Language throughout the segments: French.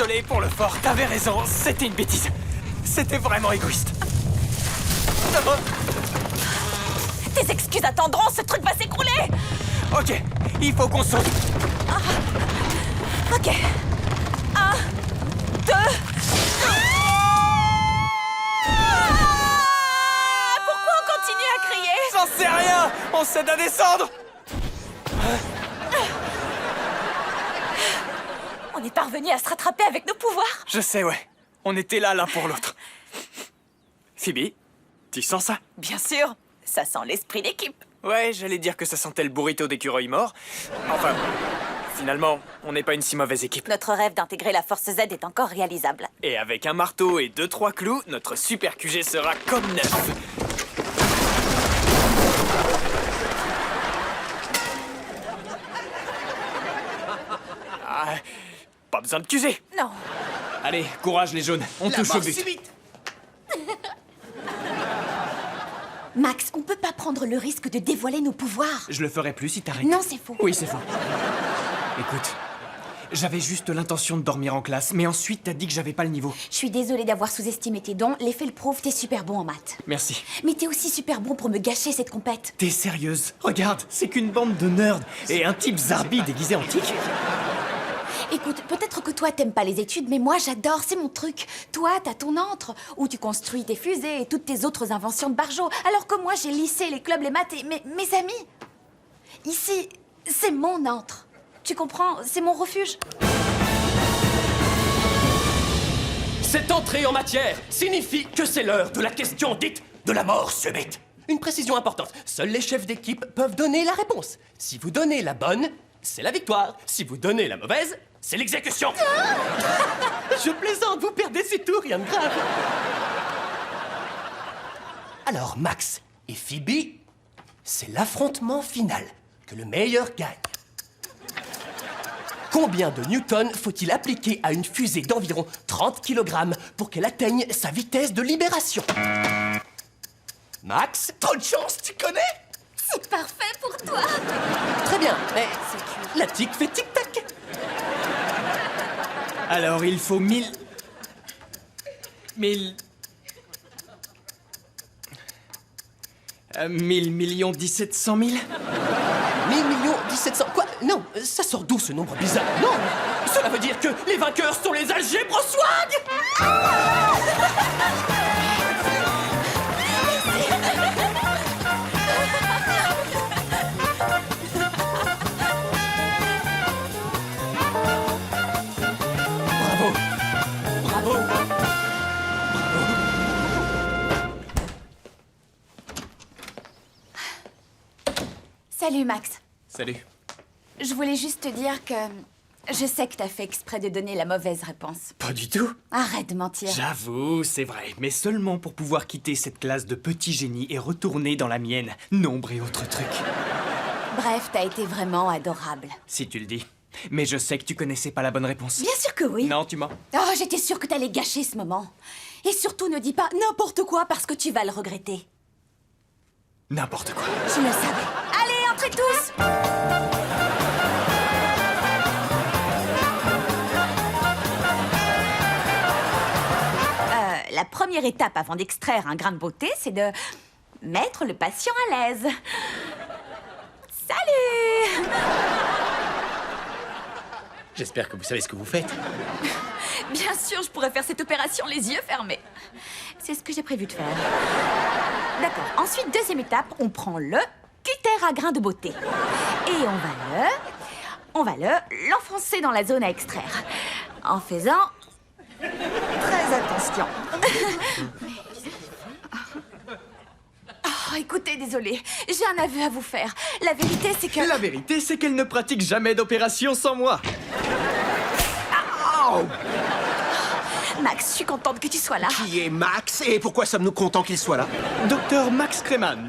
Désolé pour le fort, t'avais raison, c'était une bêtise. C'était vraiment égoïste. Tes excuses attendront, ce truc va s'écrouler. Ok, il faut qu'on saute. Ok. 1, 2... Pourquoi on continue à crier? J'en sais rien, on s'aide à descendre. On est parvenu à se rattraper avec nos pouvoirs. Je sais, ouais. On était là l'un pour l'autre. Phoebe, tu sens ça? Bien sûr, ça sent l'esprit d'équipe. Ouais, j'allais dire que ça sentait le burrito d'écureuil mort. Enfin, finalement, on n'est pas une si mauvaise équipe. Notre rêve d'intégrer la Force Z est encore réalisable. Et avec un marteau et 2-3 clous, notre super QG sera comme neuf. Ah, pas besoin de QG. Non. Allez, courage les jaunes, on touche au but. Max, on peut pas prendre le risque de dévoiler nos pouvoirs. Je le ferai plus si t'arrêtes. Non, c'est faux. Oui, c'est faux. Écoute, j'avais juste l'intention de dormir en classe, mais ensuite t'as dit que j'avais pas le niveau. Je suis désolée d'avoir sous-estimé tes dons. Les faits le prouvent, t'es super bon en maths. Merci. Mais t'es aussi super bon pour me gâcher cette compète. T'es sérieuse? Regarde, c'est qu'une bande de nerds et un type zarbi déguisé en tic. Écoute, peut-être que toi t'aimes pas les études, mais moi j'adore, c'est mon truc. Toi, t'as ton antre, où tu construis tes fusées et toutes tes autres inventions de barjo, alors que moi j'ai le lycée, les clubs, les maths et mes amis. Ici, c'est mon antre. Tu comprends? C'est mon refuge. Cette entrée en matière signifie que c'est l'heure de la question dite de la mort subite. Une précision importante, seuls les chefs d'équipe peuvent donner la réponse. Si vous donnez la bonne, c'est la victoire. Si vous donnez la mauvaise, c'est l'exécution. Je plaisante, vous perdez, c'est tout, rien de grave. Alors, Max et Phoebe, c'est l'affrontement final. Que le meilleur gagne. Combien de newtons faut-il appliquer à une fusée d'environ 30 kg pour qu'elle atteigne sa vitesse de libération? Max, trop de chance, tu connais? C'est parfait pour toi. Très bien, mais la tic fait tic-tac. Alors il faut 1000 millions 1700 000. 1000 millions 1700... Quoi? Non, ça sort d'où ce nombre bizarre? Non, cela veut dire que les vainqueurs sont les algèbres swag. Bravo. Bravo. Salut Max. Salut. Je voulais juste te dire que je sais que t'as fait exprès de donner la mauvaise réponse. Pas du tout. Arrête de mentir. J'avoue, c'est vrai, mais seulement pour pouvoir quitter cette classe de petits génies et retourner dans la mienne, nombre et autres trucs. Bref, t'as été vraiment adorable. Si tu le dis. Mais je sais que tu connaissais pas la bonne réponse. Bien sûr que oui. Non, tu mens. Oh, j'étais sûre que t'allais gâcher ce moment. Et surtout, ne dis pas n'importe quoi parce que tu vas le regretter. N'importe quoi. Je le savais. Allez, entrez tous. La première étape avant d'extraire un grain de beauté, c'est de mettre le patient à l'aise. Salut! J'espère que vous savez ce que vous faites. Bien sûr, je pourrais faire cette opération les yeux fermés. C'est ce que j'ai prévu de faire. D'accord. Ensuite, deuxième étape, on prend le cutter à grain de beauté. Et on va l'enfoncer dans la zone à extraire. En faisant très attention. Oh, écoutez, désolée. J'ai un aveu à vous faire. La vérité, c'est que... La vérité, c'est qu'elle ne pratique jamais d'opération sans moi. Max, je suis contente que tu sois là. Qui est Max et pourquoi sommes-nous contents qu'il soit là? Docteur Max Kreman,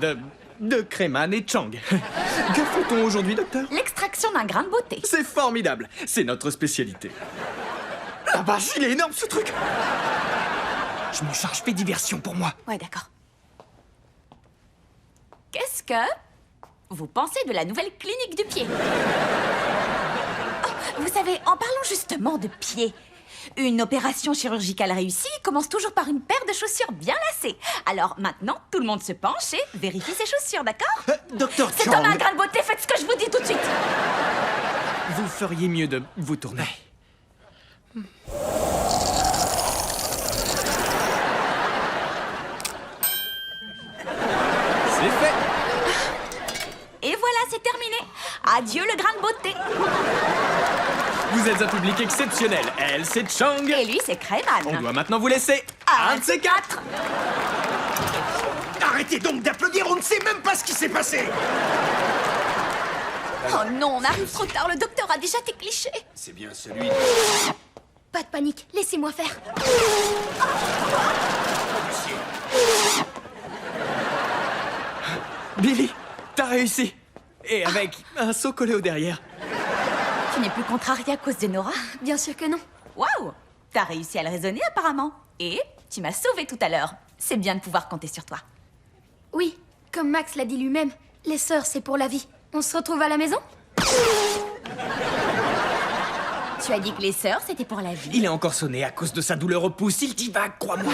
de Kreman et Chang. Que fait-on aujourd'hui, docteur? L'extraction d'un grain de beauté. C'est formidable. C'est notre spécialité. La vache, il est énorme, ce truc. Je me charge, fais diversion pour moi. Ouais, d'accord. Qu'est-ce que vous pensez de la nouvelle clinique du pied? Oh, vous savez, en parlant justement de pied, Une opération chirurgicale réussie commence toujours par une paire de chaussures bien lacées. Alors maintenant, tout le monde se penche et vérifie ses chaussures, d'accord? Docteur C'est Chang. comme un grain de beauté, faites ce que je vous dis tout de suite. Vous feriez mieux de vous tourner. C'est fait. Et voilà, c'est terminé. Adieu le grain de beauté. Vous êtes un public exceptionnel. Elle, c'est Chang. Et lui, c'est Crayman. On doit maintenant vous laisser. Un de ces quatre. Arrêtez donc d'applaudir, on ne sait même pas ce qui s'est passé. Oh non, on arrive trop tard, le docteur a déjà tes clichés. C'est bien celui. Pas de panique, laissez-moi faire. Billy, t'as réussi. Et avec un saut collé au derrière. Tu n'es plus contrarié à cause de Nora? Bien sûr que non. Waouh! T'as réussi à le raisonner apparemment. Et tu m'as sauvé tout à l'heure. C'est bien de pouvoir compter sur toi. Oui, comme Max l'a dit lui-même, les sœurs, c'est pour la vie. On se retrouve à la maison? Tu as dit que les sœurs, c'était pour la vie. Il est encore sonné à cause de sa douleur au pouce. Il divague, crois-moi.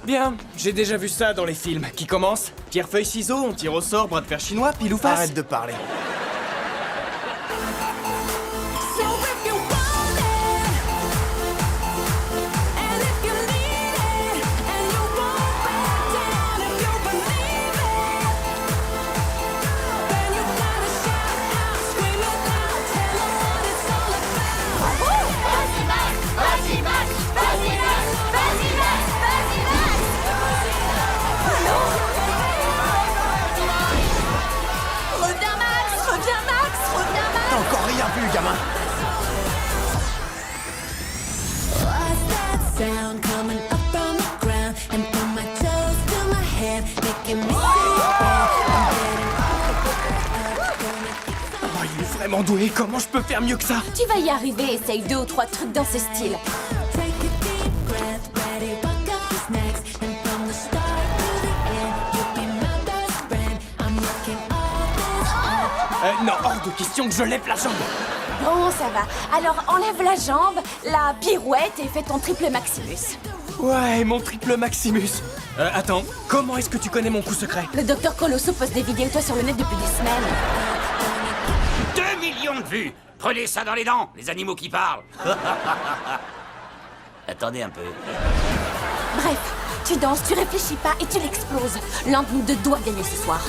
Bien, j'ai déjà vu ça dans les films. Qui commence? Pierre, feuille, ciseaux, on tire au sort, bras de fer chinois, pile ou face. Arrête de parler. Reviens Max! Reviens Max! Reviens Max! T'as encore rien vu, gamin. What's that sound coming up from the ground and from my toes to my head, making me Oh, il est vraiment doué. Comment je peux faire mieux que ça? Tu vas y arriver, essaye 2 ou 3 trucs dans ce style. take a deep breath, ready, buck up the snacks, and from the start to the end, you'll be my best friend. I'm looking all this Non, hors de question que je lève la jambe. Bon, ça va. Alors enlève la jambe, la pirouette et fais ton triple Maximus. Ouais, mon triple Maximus. Attends, comment est-ce que tu connais mon coup secret? Le docteur Colosso poste des vidéos de toi sur le net depuis des semaines. 2 millions de vues. Prenez ça dans les dents, les animaux qui parlent. Attendez un peu. Bref, tu danses, tu réfléchis pas et tu l'exploses. L'un de nous deux doit gagner ce soir.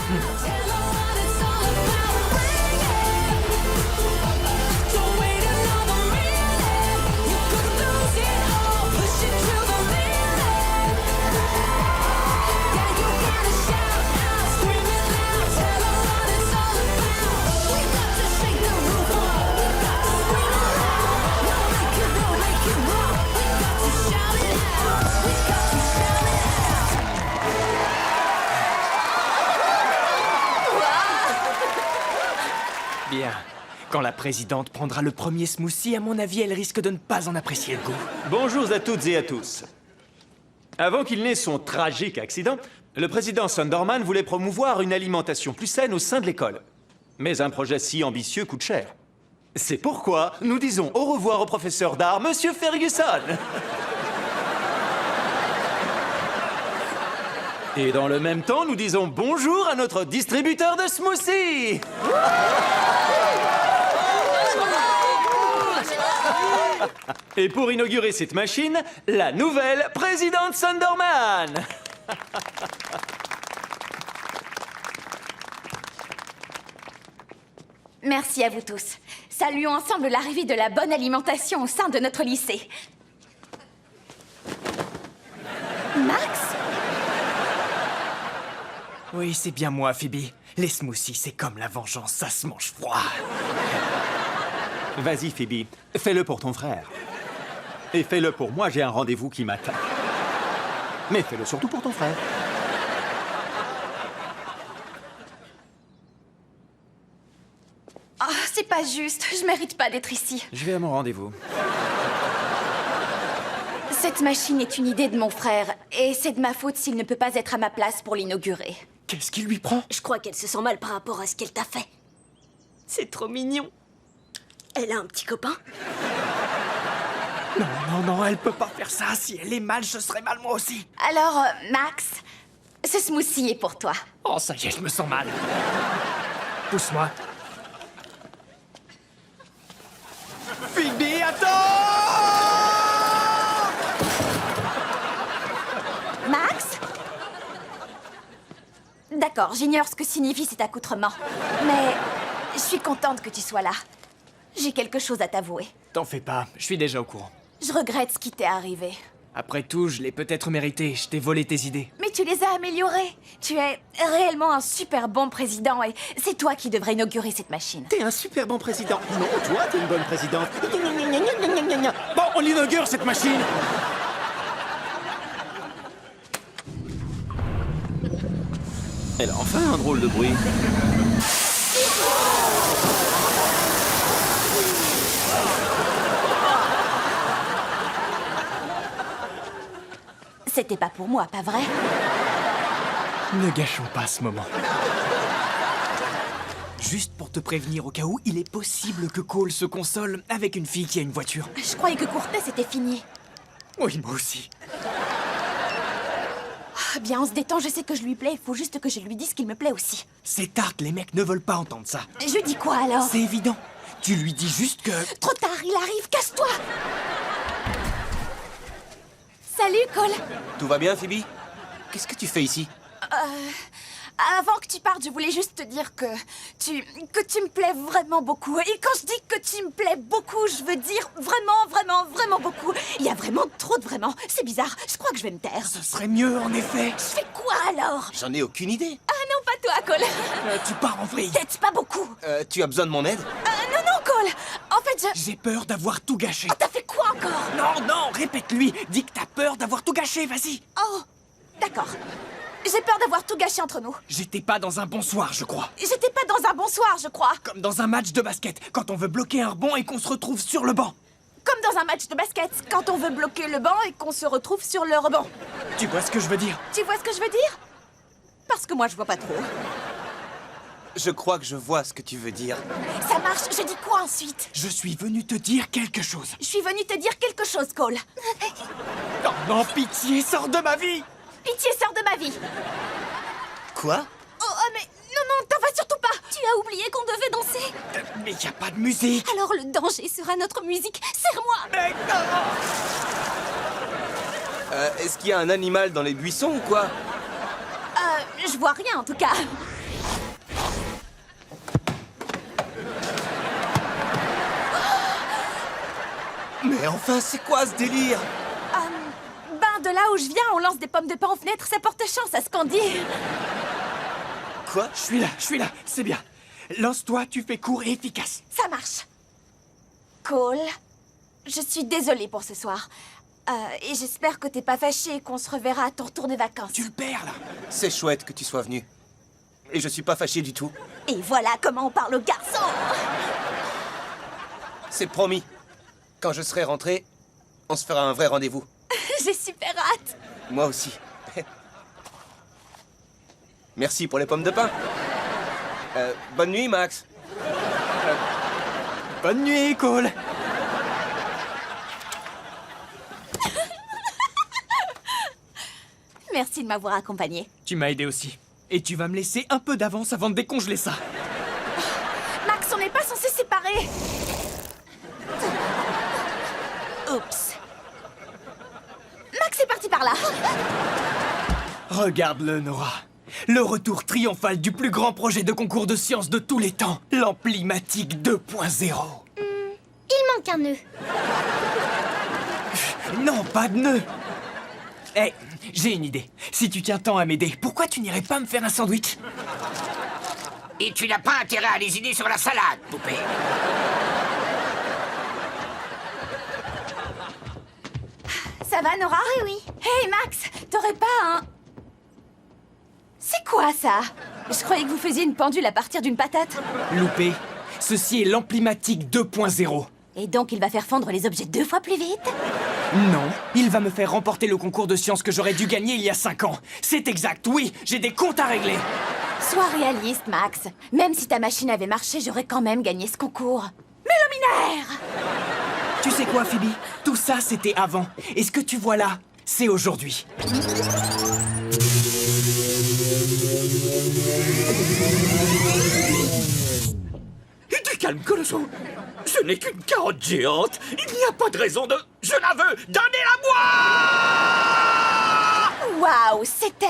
Bien. Quand la présidente prendra le premier smoothie, à mon avis, elle risque de ne pas en apprécier le goût. Bonjour à toutes et à tous. Avant qu'il n'ait son tragique accident, le président Sunderman voulait promouvoir une alimentation plus saine au sein de l'école. Mais un projet si ambitieux coûte cher. C'est pourquoi nous disons au revoir au professeur d'art, Monsieur Ferguson. Et dans le même temps, nous disons bonjour à notre distributeur de smoothies. Et pour inaugurer cette machine, la nouvelle présidente Sunderman. Merci à vous tous. Saluons ensemble l'arrivée de la bonne alimentation au sein de notre lycée. Max? Oui, c'est bien moi, Phoebe. Les smoothies, c'est comme la vengeance, ça se mange froid. Vas-y, Phoebe, fais-le pour ton frère. Et fais-le pour moi, j'ai un rendez-vous qui m'attend. Mais fais-le surtout pour ton frère. Oh, c'est pas juste. Je mérite pas d'être ici. Je vais à mon rendez-vous. Cette machine est une idée de mon frère. Et c'est de ma faute s'il ne peut pas être à ma place pour l'inaugurer. Qu'est-ce qui lui prend? Je crois qu'elle se sent mal par rapport à ce qu'elle t'a fait. C'est trop mignon. Elle a un petit copain? Non, non, non, elle peut pas faire ça. Si elle est mal, je serais mal moi aussi. Alors, Max, ce smoothie est pour toi. Oh, ça y est, je me sens mal. Pousse-moi. Phoebe, attends! Max? D'accord, j'ignore ce que signifie cet accoutrement. Mais je suis contente que tu sois là. J'ai quelque chose à t'avouer. T'en fais pas, je suis déjà au courant. Je regrette ce qui t'est arrivé. Après tout, je l'ai peut-être mérité, je t'ai volé tes idées. Mais tu les as améliorées. Tu es réellement un super bon président et c'est toi qui devrais inaugurer cette machine. T'es un super bon président. Non, toi, t'es une bonne présidente. Bon, on inaugure cette machine! Elle a enfin un drôle de bruit. C'était pas pour moi, pas vrai? Ne gâchons pas ce moment. Juste pour te prévenir au cas où, il est possible que Cole se console avec une fille qui a une voiture. Je croyais que Courtney c'était fini. Oui, moi aussi. Ah, bien, on se détend, je sais que je lui plais, il faut juste que je lui dise qu'il me plaît aussi. C'est tarte, les mecs ne veulent pas entendre ça. Je dis quoi alors? C'est évident. Tu lui dis juste que... Trop tard, il arrive, casse-toi! Salut, Cole! Tout va bien, Phoebe? Qu'est-ce que tu fais ici? Avant que tu partes, je voulais juste te dire que tu me plais vraiment beaucoup. Et quand je dis que tu me plais beaucoup, je veux dire vraiment, vraiment, vraiment beaucoup. Il y a vraiment trop de vraiment. C'est bizarre, je crois que je vais me taire. Ce serait mieux, en effet. Je fais quoi alors? J'en ai aucune idée. Ah non, pas toi, Cole. Tu pars en vrille. Peut-être pas beaucoup. Tu as besoin de mon aide? Non, non, Cole. En fait, J'ai peur d'avoir tout gâché. Oh, t'as fait quoi encore? Non, non, répète-lui. Dis que t'as peur d'avoir tout gâché, vas-y. Oh, d'accord. J'ai peur d'avoir tout gâché entre nous. J'étais pas dans un bon soir, je crois. J'étais pas dans un bon soir, je crois. Comme dans un match de basket, quand on veut bloquer un rebond et qu'on se retrouve sur le banc. Comme dans un match de basket, quand on veut bloquer le banc et qu'on se retrouve sur le rebond. Tu vois ce que je veux dire? Tu vois ce que je veux dire? Parce que moi, je vois pas trop. Je crois que je vois ce que tu veux dire. Ça marche, je dis quoi ensuite? Je suis venu te dire quelque chose. Je suis venue te dire quelque chose, Cole. Non, non, pitié, sors de ma vie! Pitié, sors de ma vie. Quoi? Oh, mais non, t'en vas surtout pas. Tu as oublié qu'on devait danser. Mais y a pas de musique! Alors le danger sera notre musique. Serre-moi. Mec, non! Est-ce qu'il y a un animal dans les buissons ou quoi? Je vois rien en tout cas. Mais enfin, c'est quoi ce délire? De là où je viens, on lance des pommes de pain aux fenêtres, ça porte chance à ce qu'on dit. Quoi? Je suis là, c'est bien. Lance-toi, tu fais court et efficace. Ça marche. Cole, je suis désolée pour ce soir. Et j'espère que t'es pas fâché et qu'on se reverra à ton retour de vacances. Tu me perds, là. C'est chouette que tu sois venu. Et je suis pas fâché du tout. Et voilà comment on parle aux garçons. C'est promis. Quand je serai rentré, on se fera un vrai rendez-vous. J'ai super hâte. Moi aussi. Merci pour les pommes de pain. Bonne nuit, Max. Bonne nuit, Cole. Merci de m'avoir accompagnée. Tu m'as aidé aussi. Et tu vas me laisser un peu d'avance avant de décongeler ça. Max, on n'est pas censé se séparer. Oups. Max est parti par là. Regarde-le, Nora. Le retour triomphal du plus grand projet de concours de sciences de tous les temps. L'Amplimatique 2.0. Il manque un nœud. Non, pas de nœud. Hé, j'ai une idée. Si tu tiens tant à m'aider, pourquoi tu n'irais pas me faire un sandwich? Et tu n'as pas intérêt à lésiner sur la salade, poupée. Ça va, Nora? Oui, oui. Hey, Max, t'aurais pas un... C'est quoi, ça? Je croyais que vous faisiez une pendule à partir d'une patate. Loupé. Ceci est l'Amplimatique 2.0. Et donc, il va faire fondre les objets 2 fois plus vite? Non, il va me faire remporter le concours de sciences que j'aurais dû gagner il y a 5 ans. C'est exact, oui, j'ai des comptes à régler. Sois réaliste, Max. Même si ta machine avait marché, j'aurais quand même gagné ce concours. Mélominaire! Tu sais quoi, Phoebe? Tout ça, c'était avant. Et ce que tu vois là, c'est aujourd'hui. Du calme, Colosso. Ce n'est qu'une carotte géante. Il n'y a pas de raison de... Je la veux. Donnez-la-moi! Waouh, c'était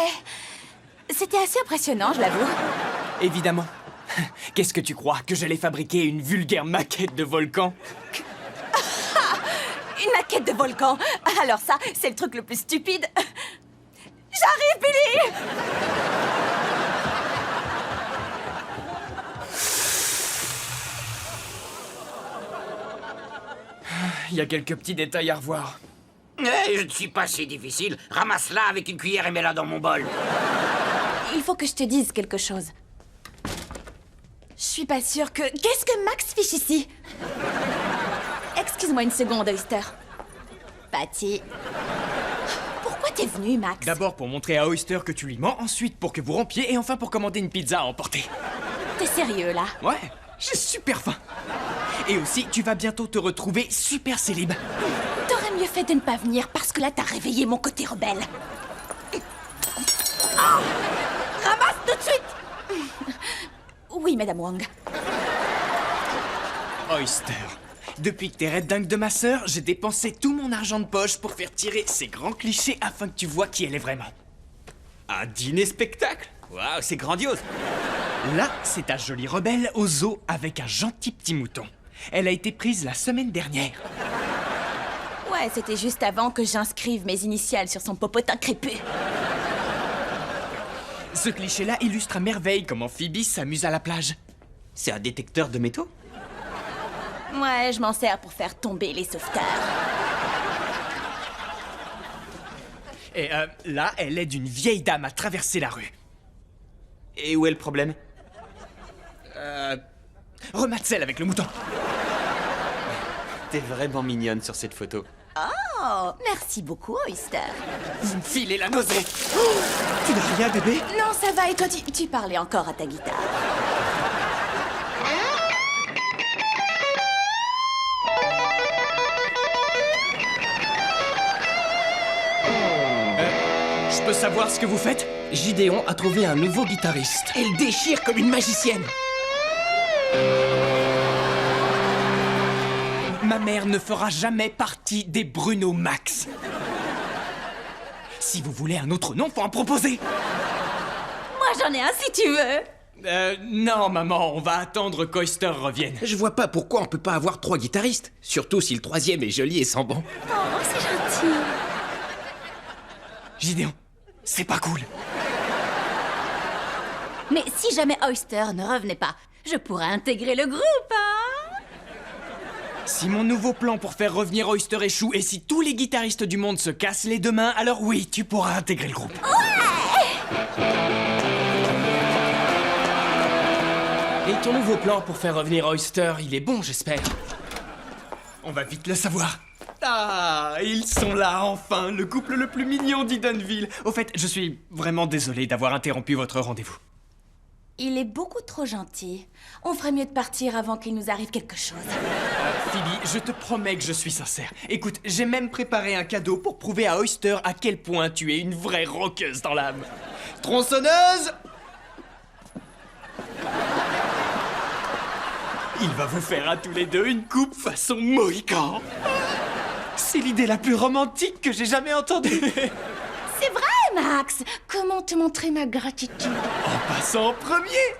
assez impressionnant, je l'avoue. Évidemment. Qu'est-ce que tu crois? Que j'allais fabriquer une vulgaire maquette de volcan? Une maquette de volcan. Alors ça, c'est le truc le plus stupide. J'arrive, Billy! Il y a quelques petits détails à revoir. Eh, je ne suis pas si difficile. Ramasse-la avec une cuillère et mets-la dans mon bol. Il faut que je te dise quelque chose. Je suis pas sûre que... Qu'est-ce que Max fiche ici? Excuse-moi une seconde, Oyster. Patty. Pourquoi t'es venu, Max? D'abord pour montrer à Oyster que tu lui mens, ensuite pour que vous rompiez, et enfin pour commander une pizza à emporter. T'es sérieux, là? Ouais, j'ai super faim. Et aussi, tu vas bientôt te retrouver super célib. T'aurais mieux fait de ne pas venir, parce que là, t'as réveillé mon côté rebelle. Ah! Ramasse tout de suite! Oui, Madame Wang. Oyster, depuis que t'es red dingue de ma sœur, j'ai dépensé tout mon argent de poche pour faire tirer ces grands clichés afin que tu vois qui elle est vraiment. Un dîner-spectacle? Waouh, c'est grandiose. Là, c'est ta jolie rebelle au zoo avec un gentil petit mouton. Elle a été prise la semaine dernière. Ouais, c'était juste avant que j'inscrive mes initiales sur son popotin crépus. Ce cliché-là illustre à merveille comment Phoebe s'amuse à la plage. C'est un détecteur de métaux? Ouais, je m'en sers pour faire tomber les sauveteurs. Et là, elle aide une vieille dame à traverser la rue. Et où est le problème? Remate celle avec le mouton. T'es vraiment mignonne sur cette photo. Oh, merci beaucoup, Oyster. Vous me filez la nausée. Oh, tu n'as rien, bébé? Non, ça va, et toi, tu parlais encore à ta guitare. Je peux savoir ce que vous faites? Gideon a trouvé un nouveau guitariste. Elle déchire comme une magicienne. Ma mère ne fera jamais partie des Bruno Max. Si vous voulez un autre nom, faut en proposer. Moi, j'en ai un si tu veux. Non, maman, on va attendre qu'Oyster revienne. Je vois pas pourquoi on peut pas avoir 3 guitaristes. Surtout si le troisième est joli et sent bon. Oh, c'est gentil. Gideon, c'est pas cool. Mais si jamais Oyster ne revenait pas, je pourrais intégrer le groupe, hein? Si mon nouveau plan pour faire revenir Oyster échoue et si tous les guitaristes du monde se cassent les deux mains, alors oui, tu pourras intégrer le groupe. Et ton nouveau plan pour faire revenir Oyster, il est bon, j'espère. On va vite le savoir. Ah, ils sont là enfin, le couple le plus mignon d'Edenville. Au fait, je suis vraiment désolé d'avoir interrompu votre rendez-vous. Il est beaucoup trop gentil. On ferait mieux de partir avant qu'il nous arrive quelque chose. Phoebe, je te promets que je suis sincère. Écoute, j'ai même préparé un cadeau pour prouver à Oyster à quel point tu es une vraie rockeuse dans l'âme. Tronçonneuse! Il va vous faire à tous les deux une coupe façon Mohican. C'est l'idée la plus romantique que j'ai jamais entendue. C'est vrai, Max. Comment te montrer ma gratitude? En passant en premier.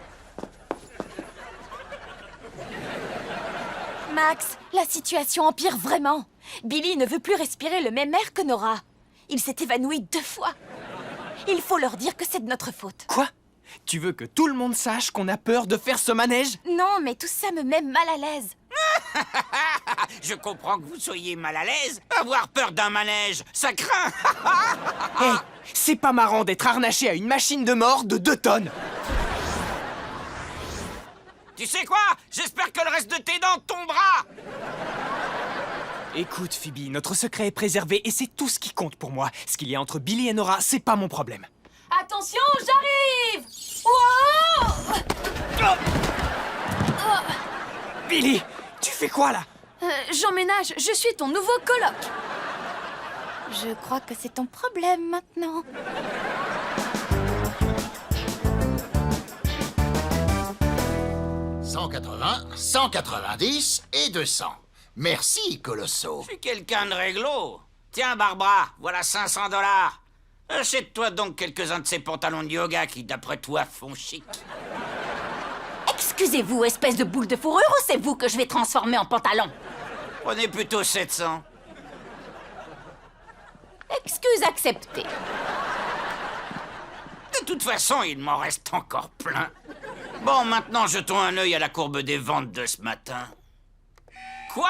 Max, la situation empire vraiment. Billy ne veut plus respirer le même air que Nora. Il s'est évanoui 2 fois. Il faut leur dire que c'est de notre faute. Quoi? Tu veux que tout le monde sache qu'on a peur de faire ce manège? Non, mais tout ça me met mal à l'aise. Je comprends que vous soyez mal à l'aise. Avoir peur d'un manège, ça craint. Hé, c'est pas marrant d'être harnaché à une machine de mort de 2 tonnes. Tu sais quoi? J'espère que le reste de tes dents tombera. Écoute, Phoebe, notre secret est préservé et c'est tout ce qui compte pour moi. Ce qu'il y a entre Billy et Nora, c'est pas mon problème. Attention, j'arrive! Wow! Billy, tu fais quoi là? J'emménage, je suis ton nouveau coloc. Je crois que c'est ton problème maintenant. « 180, 190 et 200. Merci, Colosso. Je suis quelqu'un de réglo. Tiens, Barbara, voilà $500. Achète-toi donc quelques-uns de ces pantalons de yoga qui, d'après toi, font chic. Excusez-vous, espèce de boule de fourrure, ou c'est vous que je vais transformer en pantalon? Prenez plutôt 700. Excuse acceptée. De toute façon, il m'en reste encore plein. Bon, maintenant, jetons un œil à la courbe des ventes de ce matin. Quoi?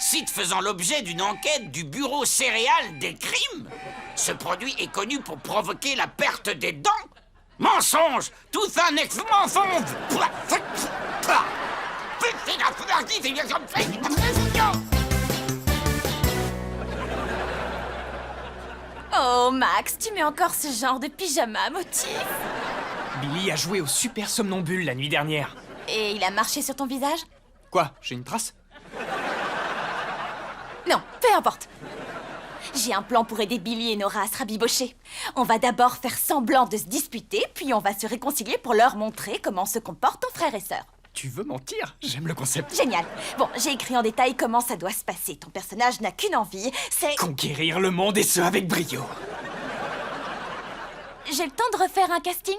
Site faisant l'objet d'une enquête du bureau céréal des crimes? Ce produit est connu pour provoquer la perte des dents? Mensonge! Tout un ex-mensonge! Oh, Max, tu mets encore ce genre de pyjama motif. Billy a joué au super somnambule la nuit dernière. Et il a marché sur ton visage? Quoi? J'ai une trace? Non, peu importe. J'ai un plan pour aider Billy et Nora à se rabibocher. On va d'abord faire semblant de se disputer, puis on va se réconcilier pour leur montrer comment se comportent ton frère et sœur. Tu veux mentir? J'aime le concept. Génial. Bon, j'ai écrit en détail comment ça doit se passer. Ton personnage n'a qu'une envie, c'est... Conquérir le monde et ce avec brio. J'ai le temps de refaire un casting?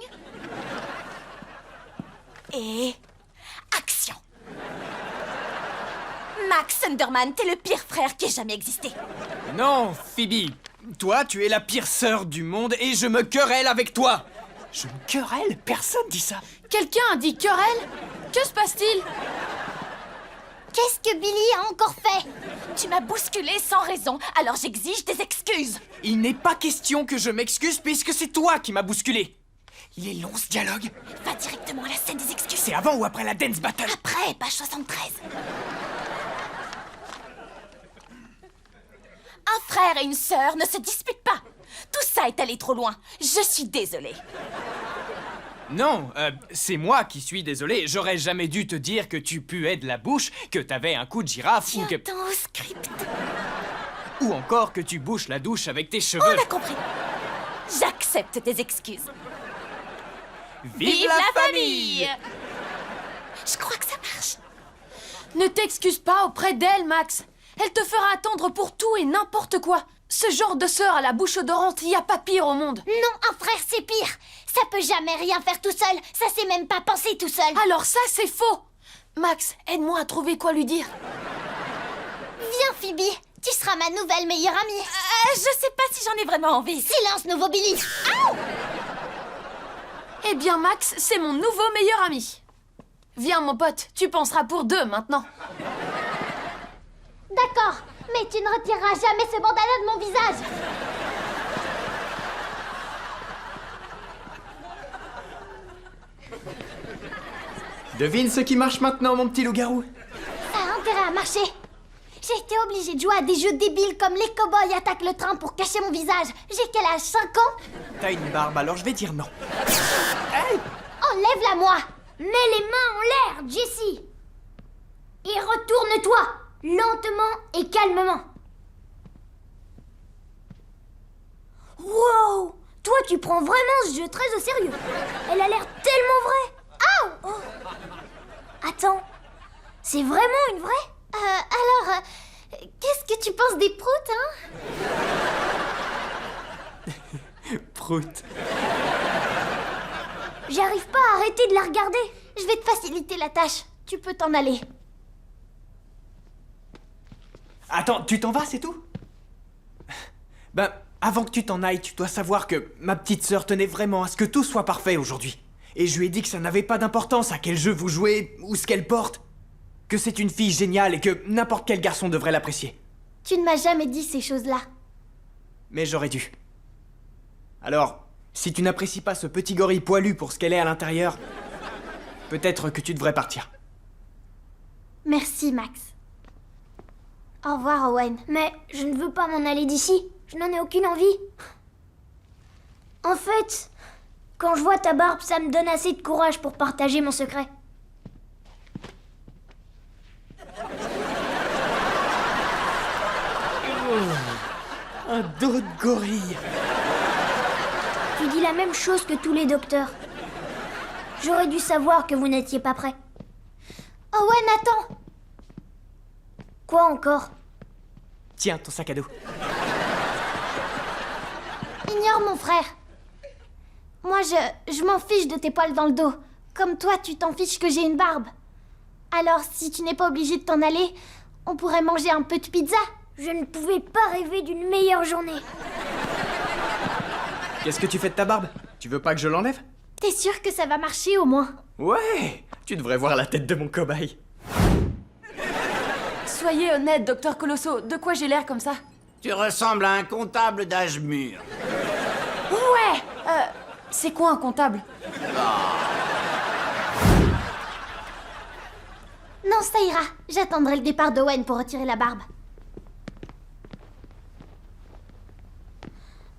Et... action! Max Sunderman, t'es le pire frère qui ait jamais existé. Non, Phoebe. Toi, tu es la pire sœur du monde et je me querelle avec toi. Je me querelle? Personne dit ça. Quelqu'un a dit querelle? Que se passe-t-il? Qu'est-ce que Billy a encore fait? Tu m'as bousculé sans raison, alors j'exige des excuses. Il n'est pas question que je m'excuse puisque c'est toi qui m'as bousculé. Il est long ce dialogue. Va directement à la scène des excuses. C'est avant ou après la dance battle? Après, page 73. Un frère et une sœur ne se disputent pas. Tout ça est allé trop loin. Je suis désolée. Non, c'est moi qui suis désolé. J'aurais jamais dû te dire que tu puais de la bouche, que t'avais un coup de girafe ou que... Tiens-t'en au script. Ou encore que tu bouches la douche avec tes cheveux. On a compris. J'accepte tes excuses. Vive la famille! Je crois que ça marche. Ne t'excuse pas auprès d'elle, Max. Elle te fera attendre pour tout et n'importe quoi. Ce genre de sœur à la bouche odorante, y a pas pire au monde. Non, un frère, c'est pire. Ça peut jamais rien faire tout seul. Ça sait même pas penser tout seul. Alors ça, c'est faux. Max, aide-moi à trouver quoi lui dire. Viens, Phoebe. Tu seras ma nouvelle meilleure amie. Je sais pas si j'en ai vraiment envie. Silence, nouveau Billy. Eh bien, Max, c'est mon nouveau meilleur ami. Viens, mon pote, tu penseras pour deux maintenant. D'accord, mais tu ne retireras jamais ce bandana de mon visage. Devine ce qui marche maintenant, mon petit loup-garou. Ça a intérêt à marcher. J'ai été obligée de jouer à des jeux débiles comme les cow-boys attaquent le train pour cacher mon visage. J'ai quel âge, 5 ans? T'as une barbe, alors je vais dire non. Enlève-la moi. Mets les mains en l'air, Jessie. Et retourne-toi, lentement et calmement. Wow! Toi, tu prends vraiment ce jeu très au sérieux. Elle a l'air tellement vraie. Aouh! Oh. Attends, c'est vraiment une vraie? Alors, qu'est-ce que tu penses des proutes, hein? Prout. J'arrive pas à arrêter de la regarder. Je vais te faciliter la tâche. Tu peux t'en aller. Attends, tu t'en vas, c'est tout? Ben, avant que tu t'en ailles, tu dois savoir que ma petite sœur tenait vraiment à ce que tout soit parfait aujourd'hui. Et je lui ai dit que ça n'avait pas d'importance à quel jeu vous jouez ou ce qu'elle porte. Que c'est une fille géniale et que n'importe quel garçon devrait l'apprécier. Tu ne m'as jamais dit ces choses-là. Mais j'aurais dû. Alors, si tu n'apprécies pas ce petit gorille poilu pour ce qu'elle est à l'intérieur, peut-être que tu devrais partir. Merci, Max. Au revoir, Owen. Mais je ne veux pas m'en aller d'ici. Je n'en ai aucune envie. En fait, quand je vois ta barbe, ça me donne assez de courage pour partager mon secret. Un dos de gorille. Tu dis la même chose que tous les docteurs. J'aurais dû savoir que vous n'étiez pas prêt. Owen, attends! Quoi encore? Tiens, ton sac à dos. Ignore mon frère. Moi, je m'en fiche de tes poils dans le dos. Comme toi, tu t'en fiches que j'ai une barbe. Alors, si tu n'es pas obligé de t'en aller, on pourrait manger un peu de pizza. Je ne pouvais pas rêver d'une meilleure journée. Qu'est-ce que tu fais de ta barbe? Tu veux pas que je l'enlève? T'es sûr que ça va marcher au moins? Ouais! Tu devrais voir la tête de mon cobaye. Soyez honnête, docteur Colosso, de quoi j'ai l'air comme ça? Tu ressembles à un comptable d'âge mûr. Ouais! C'est quoi un comptable? Non, ça ira. J'attendrai le départ d'Owen pour retirer la barbe.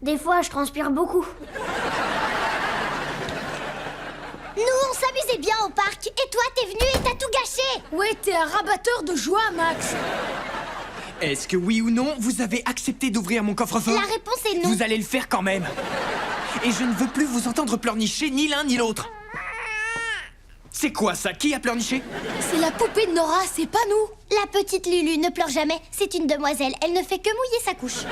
Des fois, je transpire beaucoup. Nous, on s'amusait bien au parc. Et toi, t'es venu et t'as tout gâché. Ouais, t'es un rabatteur de joie, Max! Est-ce que oui ou non, vous avez accepté d'ouvrir mon coffre-fort? La réponse est non. Vous allez le faire quand même. Et je ne veux plus vous entendre pleurnicher ni l'un ni l'autre. C'est quoi ça? Qui a pleurniché? C'est la poupée de Nora, c'est pas nous! La petite Lulu ne pleure jamais. C'est une demoiselle. Elle ne fait que mouiller sa couche.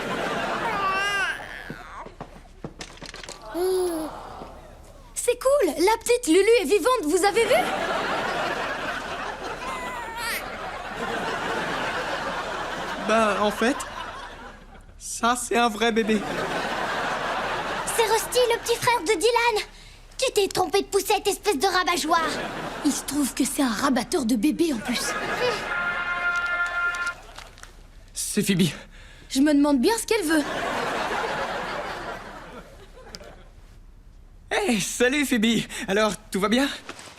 C'est cool! La petite Lulu est vivante, vous avez vu? Bah, en fait, ça c'est un vrai bébé. C'est Rusty, le petit frère de Dylan. Tu t'es trompé de poussette, espèce de rabat-joie. Il se trouve que c'est un rabatteur de bébés en plus. C'est Phoebe. Je me demande bien ce qu'elle veut. Hey, salut Phoebe. Alors, tout va bien?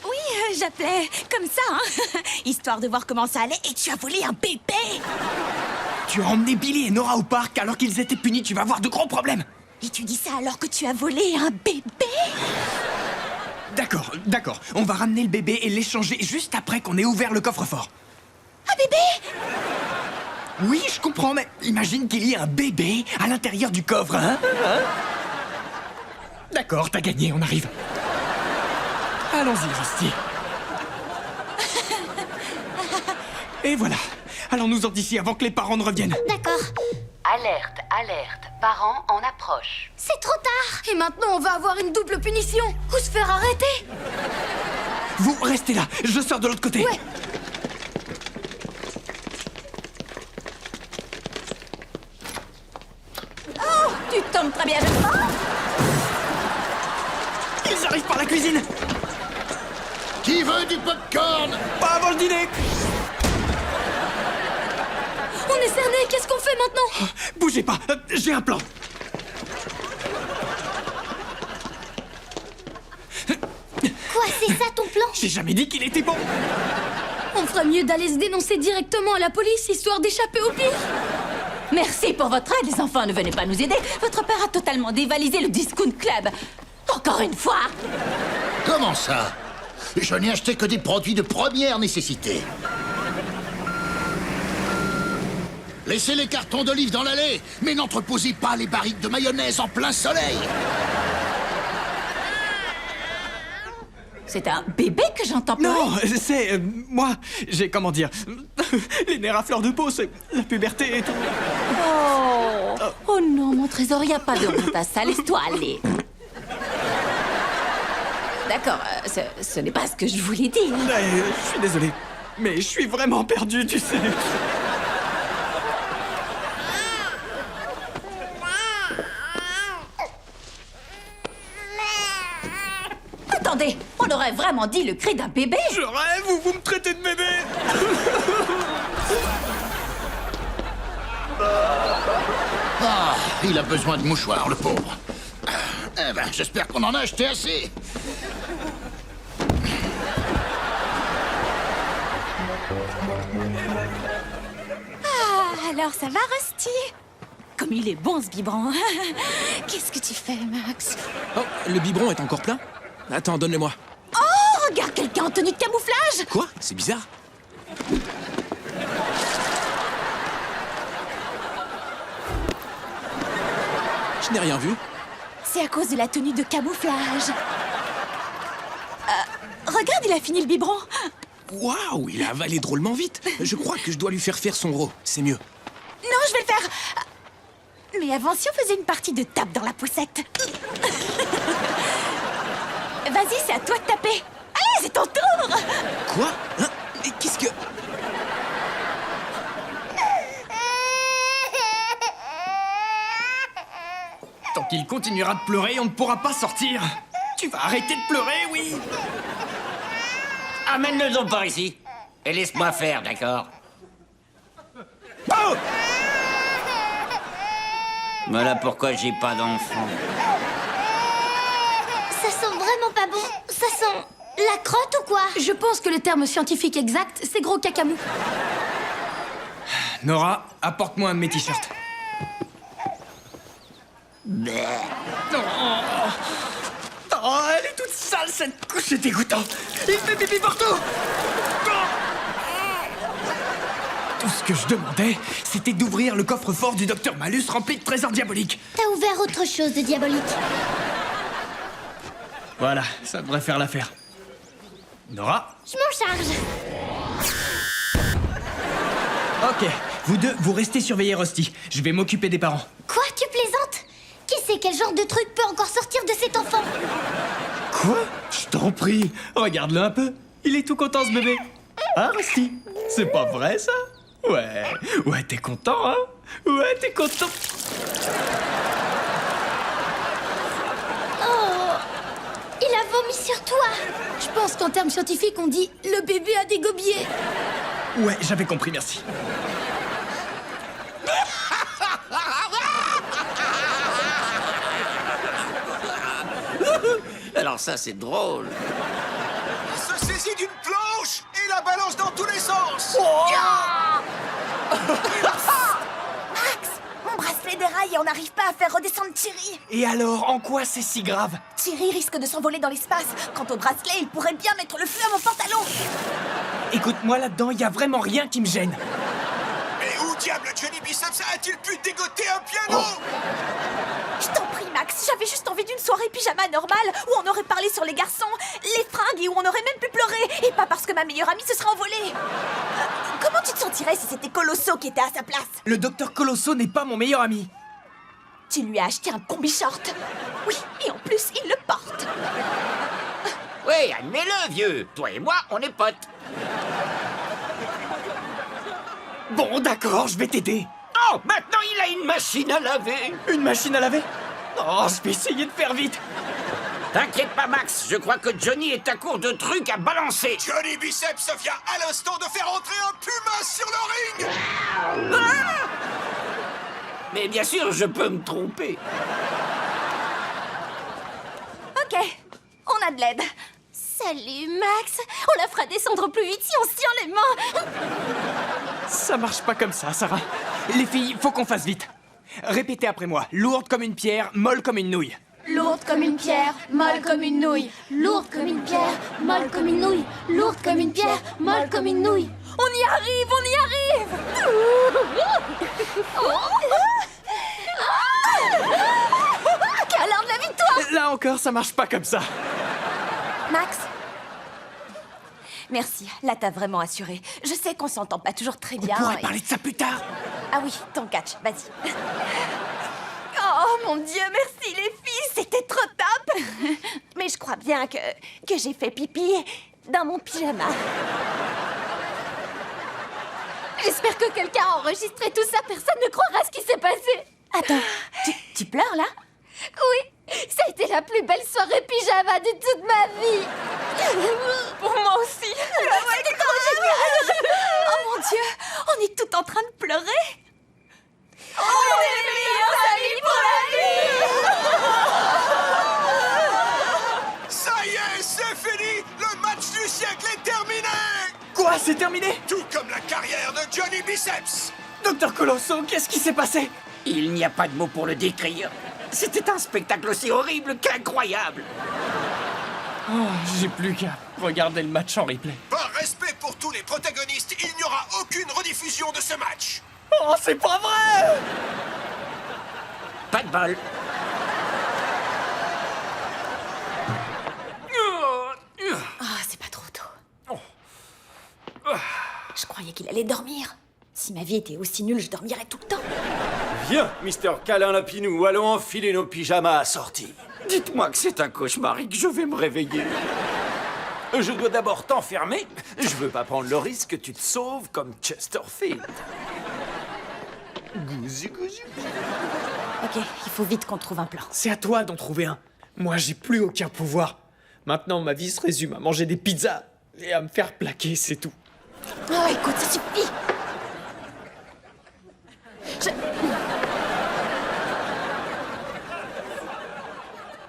Oui, j'appelais comme ça, hein. Histoire de voir comment ça allait, et tu as volé un bébé. Tu as emmené Billy et Nora au parc alors qu'ils étaient punis, tu vas avoir de gros problèmes. Et tu dis ça alors que tu as volé un bébé? D'accord, d'accord. On va ramener le bébé et l'échanger juste après qu'on ait ouvert le coffre-fort. Un bébé? Oui, je comprends, mais imagine qu'il y ait un bébé à l'intérieur du coffre, hein? D'accord, t'as gagné, on arrive. Allons-y, Rusty. Et voilà. Allons-nous-en d'ici avant que les parents ne reviennent. D'accord. Alerte, alerte, parents en approche. C'est trop tard. Et maintenant, on va avoir une double punition! Ou se faire arrêter! Vous restez là, je sors de l'autre côté. Ouais. Oh, tu tombes très bien, je crois. Ils arrivent par la cuisine. Qui veut du popcorn? Pas avant le dîner. On est cerné, qu'est-ce qu'on fait maintenant? Bougez pas, j'ai un plan. Quoi, c'est ça ton plan? J'ai jamais dit qu'il était bon. On ferait mieux d'aller se dénoncer directement à la police, histoire d'échapper au pire. Merci pour votre aide, les enfants. Ne venez pas nous aider. Votre père a totalement dévalisé le Discount Club. Encore une fois. Comment ça? Je n'ai acheté que des produits de première nécessité. Laissez les cartons d'olives dans l'allée, mais n'entreposez pas les barriques de mayonnaise en plein soleil. C'est un bébé que j'entends pleurer. Non, c'est... moi, j'ai... comment dire... les nerfs à fleur de peau, c'est la puberté et tout. Oh non, mon trésor, y a pas de honte à ça. Laisse-toi aller. D'accord, ce n'est pas ce que je voulais dire. Je suis désolé, mais je suis vraiment perdu, tu sais. Attendez, on aurait vraiment dit le cri d'un bébé. Je rêve ou vous me traitez de bébé? Ah, il a besoin de mouchoirs, le pauvre. Eh ben, j'espère qu'on en a acheté assez. Ah, alors ça va, Rusty? Comme il est bon, ce biberon. Qu'est-ce que tu fais, Max? Oh, le biberon est encore plein? Attends, donne-le-moi. Oh, regarde quelqu'un en tenue de camouflage! Quoi? C'est bizarre. Je n'ai rien vu. C'est à cause de la tenue de camouflage. Regarde, il a fini le biberon. Waouh, il a avalé drôlement vite. Je crois que je dois lui faire faire son gros. C'est mieux. Non, je vais le faire. Mais avant, si on faisait une partie de tape dans la poussette. Vas-y, c'est à toi de taper. Allez, c'est ton tour. Quoi? Hein? Mais qu'est-ce que... Tant qu'il continuera de pleurer, on ne pourra pas sortir. Tu vas arrêter de pleurer, oui? Amène-le donc par ici. Et laisse-moi faire, d'accord? Oh! Voilà pourquoi j'ai pas d'enfant. Ça sent vraiment pas bon. Ça sent la crotte ou quoi? Je pense que le terme scientifique exact, c'est gros cacamou. Nora, apporte-moi un de mes t-shirts. Oh, elle est toute sale, cette couche, c'est dégoûtant. Il fait pipi partout. Tout ce que je demandais, c'était d'ouvrir le coffre-fort du docteur Malus rempli de trésors diaboliques. T'as ouvert autre chose de diabolique. Voilà, ça devrait faire l'affaire. Nora? Je m'en charge. Ok, vous deux, vous restez surveiller Rusty. Je vais m'occuper des parents. Quoi, tu plaisantes? Qui sait quel genre de truc peut encore sortir de cet enfant? Quoi? Je t'en prie, regarde-le un peu. Il est tout content, ce bébé. Hein, Rusty? C'est pas vrai, ça? Ouais, t'es content, hein? Ouais, t'es content. Oh, il a vomi sur toi. Je pense qu'en termes scientifiques, on dit le bébé a des gobiers. Ouais, j'avais compris, merci. Alors ça, c'est drôle. Il se saisit d'une planche et la balance dans tous les sens. Max, mon bracelet déraille et on n'arrive pas à faire redescendre Thierry. Et alors, en quoi c'est si grave? Thierry risque de s'envoler dans l'espace. Quant au bracelet, il pourrait bien mettre le feu à mon pantalon. Écoute, moi là-dedans, y a vraiment rien qui me gêne. Mais où diable Johnny Biceps a-t-il pu dégoter un piano? Je t'en prie, Max, j'avais juste envie d'une soirée pyjama normale où on aurait parlé sur les garçons, les fringues et où on aurait même pu pleurer. Et pas parce que ma meilleure amie se serait envolée. Comment tu te sentirais si c'était Colosso qui était à sa place? Le docteur Colosso n'est pas mon meilleur ami. Tu lui as acheté un combi short. Oui, et en plus, il le porte. Oui, admets-le, vieux. Toi et moi, on est potes. Bon, d'accord, je vais t'aider. Oh, maintenant il a une machine à laver. Une machine à laver? Oh, je vais essayer de faire vite. T'inquiète pas, Max, je crois que Johnny est à court de trucs à balancer. Johnny Biceps vient à l'instant de faire entrer un puma sur le ring. Ah! Mais bien sûr, je peux me tromper. Ok, on a de l'aide. Salut, Max. On la fera descendre plus vite si on se tient les mains. Ça marche pas comme ça, Sarah. Les filles, faut qu'on fasse vite. Répétez après moi. Lourde comme une pierre, molle comme une nouille. Lourde comme une pierre, molle comme une nouille. Lourde comme une pierre, molle comme une nouille. Lourde comme une pierre, molle comme une nouille. On y arrive, on y arrive. Câlin de la victoire. Là encore, ça marche pas comme ça. Max. Merci, là t'as vraiment assuré. Je sais qu'on s'entend pas toujours très bien. On pourrait parler de ça plus tard. Ah oui, ton catch, vas-y. Oh mon Dieu, merci les filles, c'était trop top. Mais je crois bien que j'ai fait pipi dans mon pyjama. J'espère que quelqu'un a enregistré tout ça. Personne ne croira ce qui s'est passé. Attends, tu pleures là? Oui, ça a été la plus belle soirée pyjama de toute ma vie. Pour moi aussi. C'était trop génial. Oh mon Dieu, on est tout en train de pleurer. On est les meilleurs amis pour la vie. Ça y est, c'est fini. Le match du siècle est terminé. Quoi, c'est terminé? Tout comme la carrière de Johnny Biceps. Docteur Colosso, qu'est-ce qui s'est passé? Il n'y a pas de mots pour le décrire. C'était un spectacle aussi horrible qu'incroyable. Oh, j'ai plus qu'à regarder le match en replay. Par respect pour tous les protagonistes, il n'y aura aucune rediffusion de ce match. Oh, c'est pas vrai! Pas de bol. aller dormir. Si ma vie était aussi nulle, je dormirais tout le temps. Viens, Mister Câlin Lapinou, allons enfiler nos pyjamas assortis. Dites-moi que c'est un cauchemar et que je vais me réveiller. Je dois d'abord t'enfermer. Je veux pas prendre le risque que tu te sauves comme Chesterfield. Gouzu, gouzu. Ok, il faut vite qu'on trouve un plan. C'est à toi d'en trouver un. Moi, j'ai plus aucun pouvoir. Maintenant, ma vie se résume à manger des pizzas et à me faire plaquer, c'est tout. Oh, écoute, ça suffit.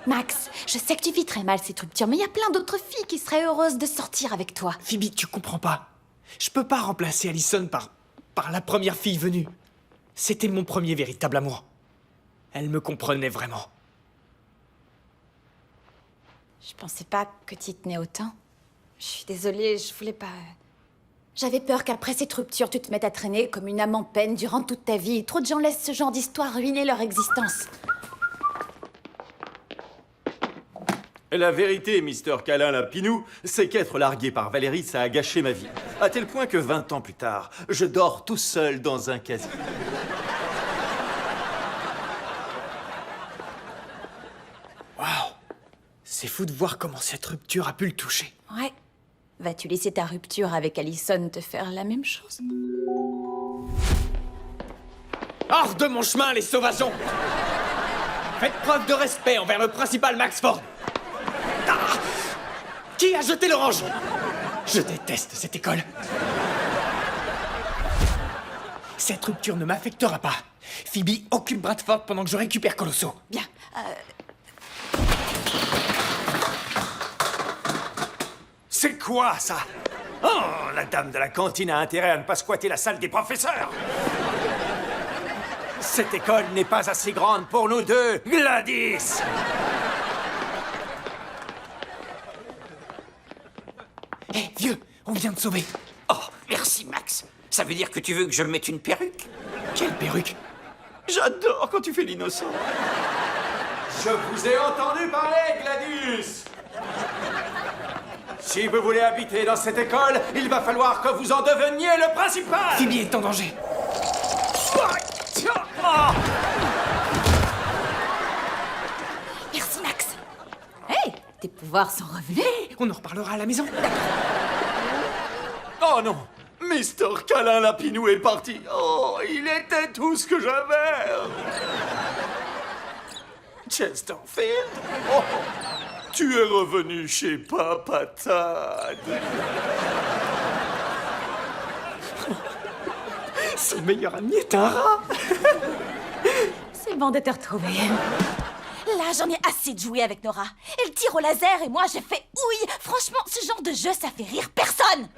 Max, je sais que tu vis très mal cette rupture, mais il y a plein d'autres filles qui seraient heureuses de sortir avec toi. Phoebe, tu comprends pas. Je peux pas remplacer Allison par la première fille venue. C'était mon premier véritable amour. Elle me comprenait vraiment. Je pensais pas que tu tenais autant. Je suis désolée, je voulais pas... J'avais peur qu'après cette rupture, tu te mettes à traîner comme une âme en peine durant toute ta vie. Trop de gens laissent ce genre d'histoire ruiner leur existence. La vérité, Mister Câlin Lapinou, c'est qu'être largué par Valérie, ça a gâché ma vie. À tel point que 20 ans plus tard, je dors tout seul dans un casier. Waouh! C'est fou de voir comment cette rupture a pu le toucher. Ouais. Vas-tu laisser ta rupture avec Allison te faire la même chose? Hors de mon chemin, les sauvageons! Faites preuve de respect envers le principal Max Ford. Ah! Qui a jeté l'orange? Je déteste cette école. Cette rupture ne m'affectera pas. Phoebe, occupe Bradford pendant que je récupère Colosso. Bien. C'est quoi, ça? Oh, la dame de la cantine a intérêt à ne pas squatter la salle des professeurs. Cette école n'est pas assez grande pour nous deux, Gladys. Hé, vieux, on vient de sauver. Oh, merci Max. Ça veut dire que tu veux que je me mette une perruque? Quelle perruque? J'adore quand tu fais l'innocent. Je vous ai entendu parler, Gladys. Si vous voulez habiter dans cette école, il va falloir que vous en deveniez le principal. Phoebe est en danger. Merci, Max. Hey, tes pouvoirs sont revenus. On en reparlera à la maison. Oh non, Mister Câlin Lapinou est parti. Oh, il était tout ce que j'avais. Chesterfield? Oh, tu es revenu chez Papa Tad. Son meilleur ami est un rat. C'est bon de te retrouver. Là, j'en ai assez de jouer avec Nora. Elle tire au laser et moi, j'ai fait ouille. Franchement, ce genre de jeu, ça fait rire personne.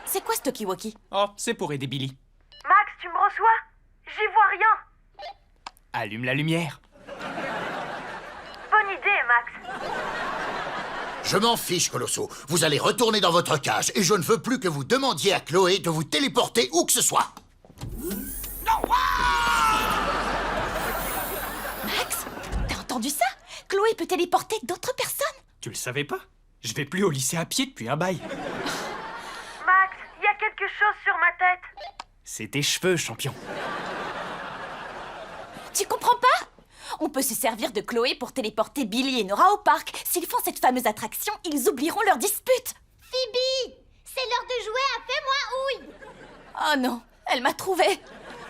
C'est quoi ce talkie-walkie? Oh, c'est pour aider Billy. Max, tu me reçois? J'y vois rien. Allume la lumière. Bonne idée, Max. Je m'en fiche, Colosso. Vous allez retourner dans votre cage et je ne veux plus que vous demandiez à Chloé de vous téléporter où que ce soit. Max, t'as entendu ça? Chloé peut téléporter d'autres personnes. Tu le savais pas? Je vais plus au lycée à pied depuis un bail. Max, il y a quelque chose sur ma tête. C'est tes cheveux, champion. Tu comprends pas? On peut se servir de Chloé pour téléporter Billy et Nora au parc. S'ils font cette fameuse attraction, ils oublieront leur dispute. Phoebe, c'est l'heure de jouer à Fais-moi ouille. Oh non, elle m'a trouvé.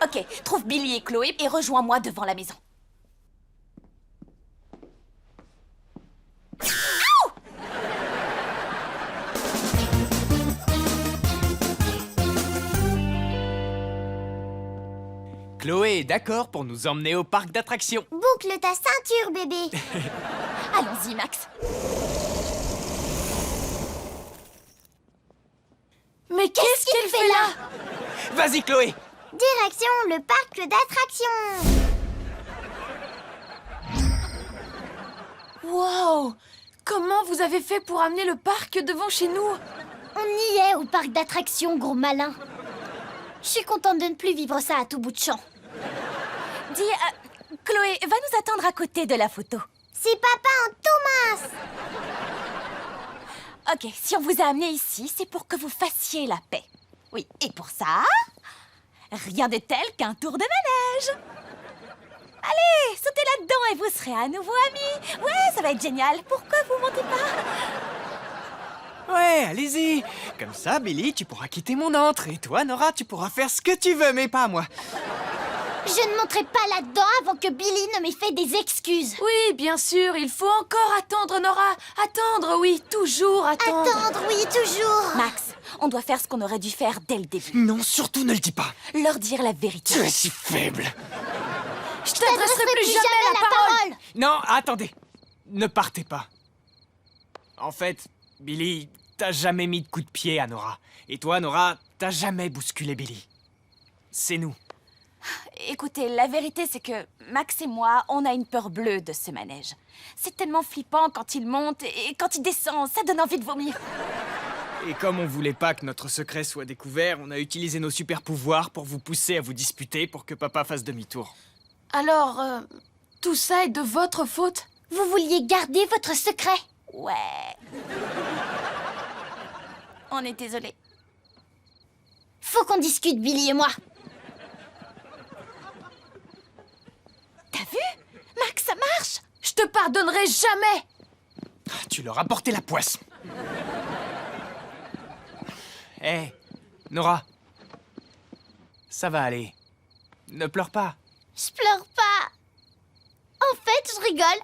Ok, trouve Billy et Chloé et rejoins-moi devant la maison. Chloé est d'accord pour nous emmener au parc d'attractions. Boucle ta ceinture, bébé. Allons-y, Max. Mais qu'est-ce qu'elle fait là? Vas-y, Chloé. Direction le parc d'attractions. Wow! Comment vous avez fait pour amener le parc devant chez nous? On y est au parc d'attractions, gros malin. Je suis contente de ne plus vivre ça à tout bout de champ. Dis, Chloé, va nous attendre à côté de la photo. C'est papa en Thomas. Ok, si on vous a amené ici, c'est pour que vous fassiez la paix. Oui, et pour ça, rien de tel qu'un tour de manège. Allez, sautez là-dedans et vous serez à nouveau amis. Ouais, ça va être génial. Pourquoi vous montez pas? Ouais, allez-y. Comme ça, Billy, tu pourras quitter mon antre. Et toi, Nora, tu pourras faire ce que tu veux, mais pas moi. Je ne monterai pas là-dedans avant que Billy ne m'ait fait des excuses. Oui, bien sûr, il faut encore attendre, Nora. Attendre, oui, toujours attendre. Attendre, oui, toujours. Max, on doit faire ce qu'on aurait dû faire dès le début. Non, surtout ne le dis pas. Leur dire la vérité. Tu es si faible. Je t'adresserai plus jamais la parole. Non, attendez. Ne partez pas. En fait, Billy, t'as jamais mis de coup de pied à Nora. Et toi, Nora, t'as jamais bousculé Billy. C'est nous. Écoutez, la vérité, c'est que Max et moi, on a une peur bleue de ce manège. C'est tellement flippant quand il monte et quand il descend, ça donne envie de vomir. Et comme on voulait pas que notre secret soit découvert, on a utilisé nos super pouvoirs pour vous pousser à vous disputer pour que papa fasse demi-tour. Alors, tout ça est de votre faute? Vous vouliez garder votre secret? Ouais. On est désolé. Faut qu'on discute, Billy et moi. T'as vu? Max, ça marche! Je te pardonnerai jamais! Tu leur as porté la poisse. Hé, Nora. Ça va aller. Ne pleure pas. Je pleure pas. En fait, je rigole.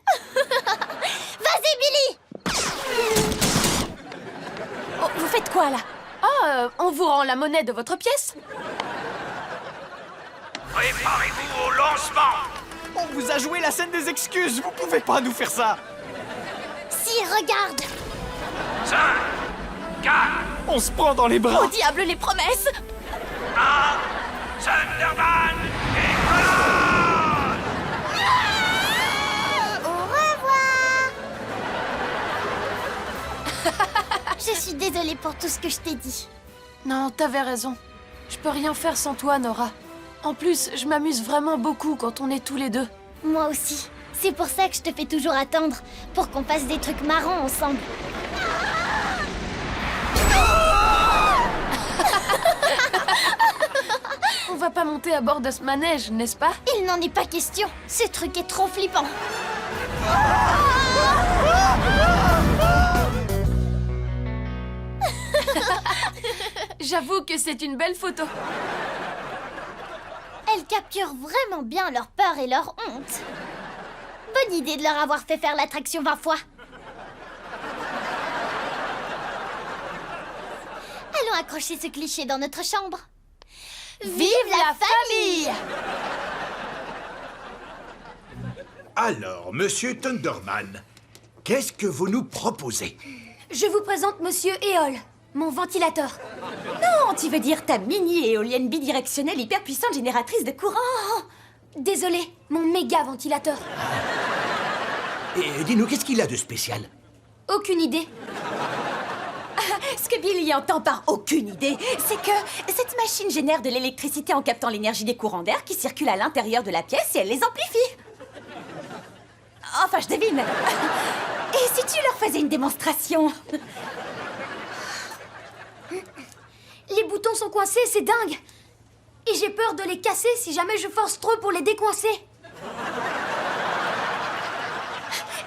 Vas-y, Billy. Oh, vous faites quoi, là? Ah, on vous rend la monnaie de votre pièce? Préparez-vous au lancement. On vous a joué la scène des excuses. Vous pouvez pas nous faire ça. Si, regarde. 5, 4, On se prend dans les bras. Au diable, les promesses! 1, Thunderman Au revoir. Je suis désolée pour tout ce que je t'ai dit. Non, t'avais raison. Je peux rien faire sans toi, Nora. En plus, je m'amuse vraiment beaucoup quand on est tous les deux. Moi aussi. C'est pour ça que je te fais toujours attendre, pour qu'on fasse des trucs marrants ensemble. On va pas monter à bord de ce manège, n'est-ce pas? Il n'en est pas question. Ce truc est trop flippant. J'avoue que c'est une belle photo. Elles capturent vraiment bien leur peur et leur honte. Bonne idée de leur avoir fait faire l'attraction 20 fois. Allons accrocher ce cliché dans notre chambre. Vive la famille! Alors, monsieur Thunderman, qu'est-ce que vous nous proposez? Je vous présente Monsieur Éole, mon ventilateur. Non, tu veux dire ta mini-éolienne bidirectionnelle hyper puissante génératrice de courant? Oh, désolé, mon méga ventilateur. Et dis-nous, qu'est-ce qu'il a de spécial? Aucune idée. Ce que Billy entend par aucune idée, c'est que cette machine génère de l'électricité en captant l'énergie des courants d'air qui circulent à l'intérieur de la pièce et elle les amplifie. Enfin, je devine. Et si tu leur faisais une démonstration? Les boutons sont coincés, c'est dingue. Et j'ai peur de les casser si jamais je force trop pour les décoincer.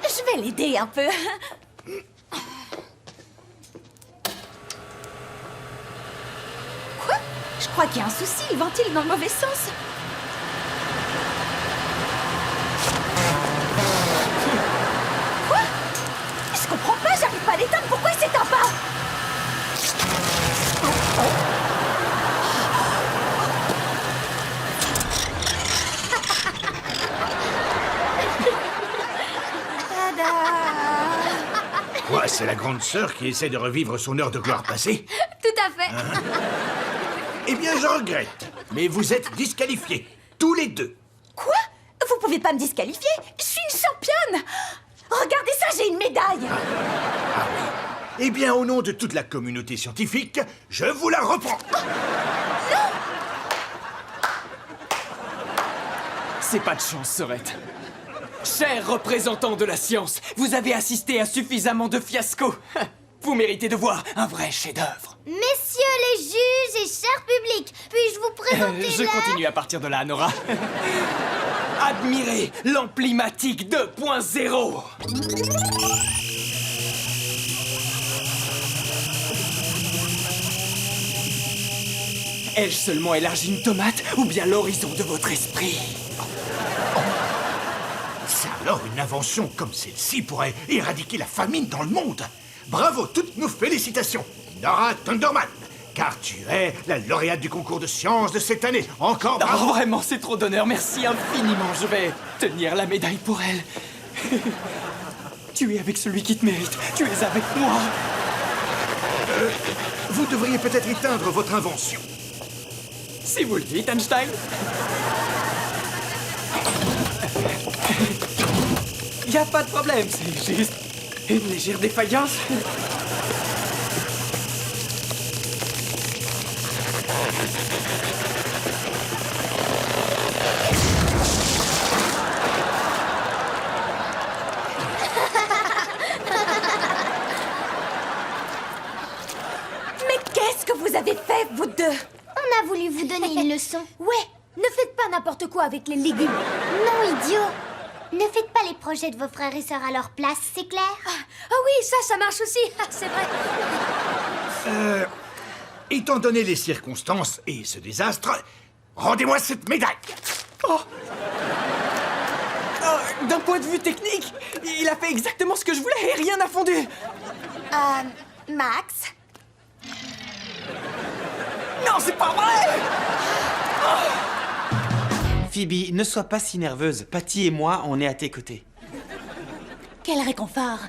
Je vais l'aider un peu. Quoi? Je crois qu'il y a un souci, il ventile dans le mauvais sens. Quoi? Je comprends pas, j'arrive pas à l'éteindre, pourquoi il s'éteint pas? Quoi, c'est la grande sœur qui essaie de revivre son heure de gloire passée? Tout à fait. Eh bien, je regrette, mais vous êtes disqualifiés, tous les deux. Quoi? Vous pouvez pas me disqualifier? Je suis une championne! Regardez ça, j'ai une médaille! Eh bien, au nom de toute la communauté scientifique, je vous la reprends. C'est pas de chance, Sorette. Chers représentants de la science, vous avez assisté à suffisamment de fiascos. Vous méritez de voir un vrai chef-d'œuvre. Messieurs les juges et cher public, puis-je vous présenter Je continue à partir de là, Nora. Admirez l'Amplimatique 2.0. Ai-je seulement élargi une tomate ou bien l'horizon de votre esprit? Ça alors, une invention comme celle-ci pourrait éradiquer la famine dans le monde. Bravo, toutes nos félicitations, Nora Thunderman, car tu es la lauréate du concours de sciences de cette année. Encore bravo. Oh, vraiment, c'est trop d'honneur. Merci infiniment. Je vais tenir la médaille pour elle. Tu es avec celui qui te mérite. Tu es avec moi. Vous devriez peut-être éteindre votre invention. Si vous le dites, Einstein. Y a pas de problème, c'est juste une légère défaillance. Mais qu'est-ce que vous avez fait, vous deux? On a voulu vous donner une leçon. Ouais, ne faites pas n'importe quoi avec les légumes. Non, idiot. Ne faites pas les projets de vos frères et sœurs à leur place, c'est clair? Ah oui, ça marche aussi, c'est vrai. Étant donné les circonstances et ce désastre, rendez-moi cette médaille. Oh, d'un point de vue technique, il a fait exactement ce que je voulais et rien n'a fondu. Max? Non, c'est pas vrai. Phoebe, ne sois pas si nerveuse. Patty et moi, on est à tes côtés. Quel réconfort.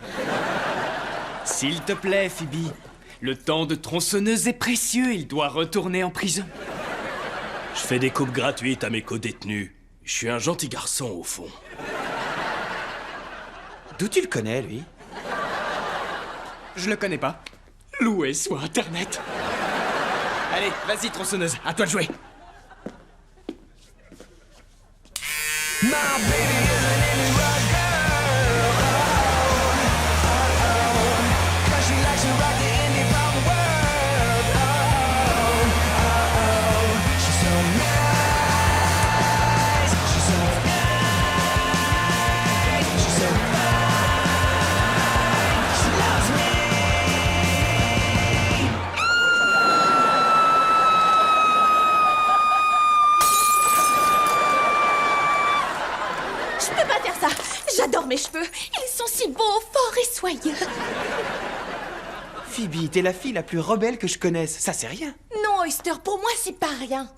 S'il te plaît, Phoebe. Le temps de tronçonneuse est précieux, il doit retourner en prison. Je fais des coupes gratuites à mes co-détenus. Je suis un gentil garçon, au fond. D'où tu le connais, lui? Je le connais pas. Loué soit Internet. Allez, vas-y, tronçonneuse, à toi de jouer. My baby isn't any rock girl. Cause she likes to rock the indie pop world. She's so nice. She's so nice. She's so fine. She loves me. Je peux pas faire ça. J'adore mes cheveux. Ils sont si beaux, forts et soyeux. Phoebe, t'es la fille la plus rebelle que je connaisse. Ça, c'est rien. Non, Oyster, pour moi, c'est pas rien.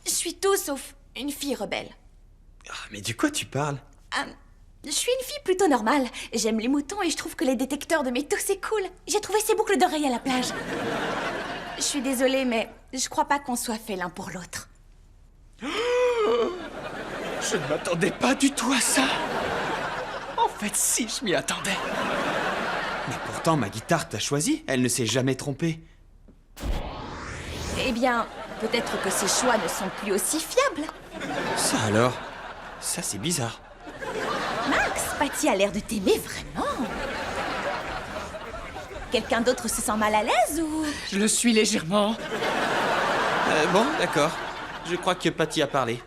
Je suis tout sauf une fille rebelle. Ah, mais de quoi tu parles? Je suis une fille plutôt normale. J'aime les moutons et je trouve que les détecteurs de métaux, c'est cool. J'ai trouvé ces boucles d'oreilles à la plage. Je suis désolée, mais je crois pas qu'on soit fait l'un pour l'autre. Je ne m'attendais pas du tout à ça. En fait, si, je m'y attendais. Mais pourtant, ma guitare t'a choisi. Elle ne s'est jamais trompée. Eh bien, peut-être que ses choix ne sont plus aussi fiables. Ça alors? Ça, c'est bizarre. Max, Patty a l'air de t'aimer vraiment. Quelqu'un d'autre se sent mal à l'aise ou... Je le suis légèrement. Bon, d'accord. Je crois que Patty a parlé.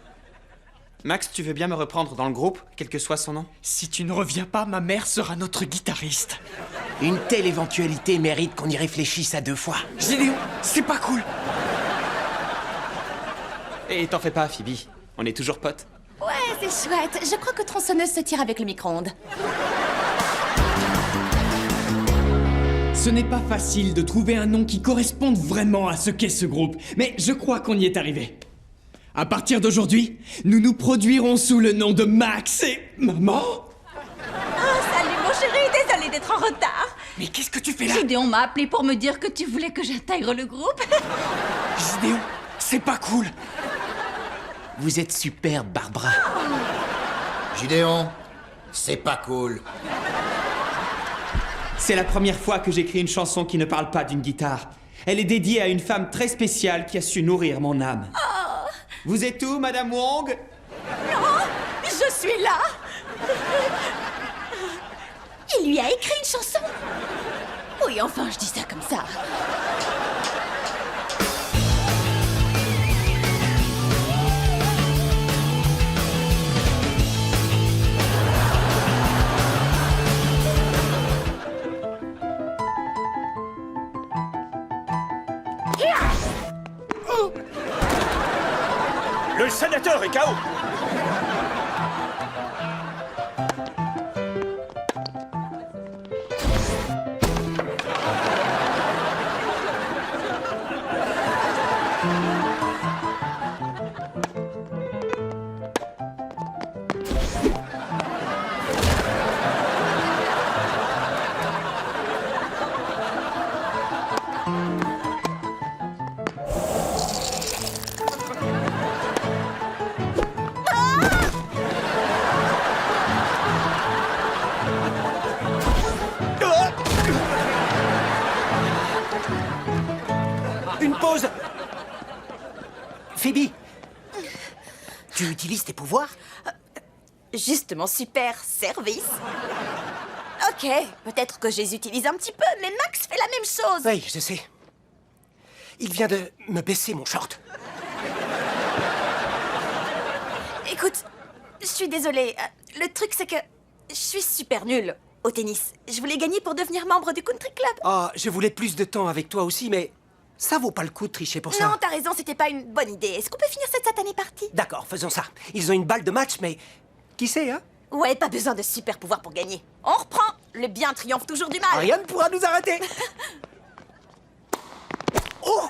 Max, tu veux bien me reprendre dans le groupe, quel que soit son nom? Si tu ne reviens pas, ma mère sera notre guitariste. Une telle éventualité mérite qu'on y réfléchisse à deux fois. Gédéon, c'est pas cool. Et t'en fais pas, Phoebe. On est toujours potes. Ouais, c'est chouette. Je crois que tronçonneuse se tire avec le micro-ondes. Ce n'est pas facile de trouver un nom qui corresponde vraiment à ce qu'est ce groupe, mais je crois qu'on y est arrivé. À partir d'aujourd'hui, nous nous produirons sous le nom de Max et... Maman? Ah, salut mon chéri, désolé d'être en retard. Mais qu'est-ce que tu fais là? Gideon m'a appelé pour me dire que tu voulais que j'intègre le groupe. Gideon, c'est pas cool. Vous êtes superbe, Barbara. Gideon, c'est pas cool. C'est la première fois que j'écris une chanson qui ne parle pas d'une guitare. Elle est dédiée à une femme très spéciale qui a su nourrir mon âme. Vous êtes où, Madame Wong? Non, je suis là. Il lui a écrit une chanson. Oui, enfin, je dis ça comme ça. Le sénateur est KO. Une pause. Phoebe, tu utilises tes pouvoirs? Juste mon super service. Ok, peut-être que je les utilise un petit peu, mais Max fait la même chose. Oui, je sais. Il vient de me baisser mon short. Écoute, je suis désolée. Le truc, c'est que je suis super nulle au tennis. Je voulais gagner pour devenir membre du country club. Oh, je voulais plus de temps avec toi aussi, mais ça vaut pas le coup de tricher pour ça. Non, t'as raison, c'était pas une bonne idée. Est-ce qu'on peut finir cette satanée partie? D'accord, faisons ça. Ils ont une balle de match, mais qui sait, hein? Ouais, pas besoin de super pouvoir pour gagner. On reprend. Le bien triomphe toujours du mal. Rien ne pourra nous arrêter. Oh!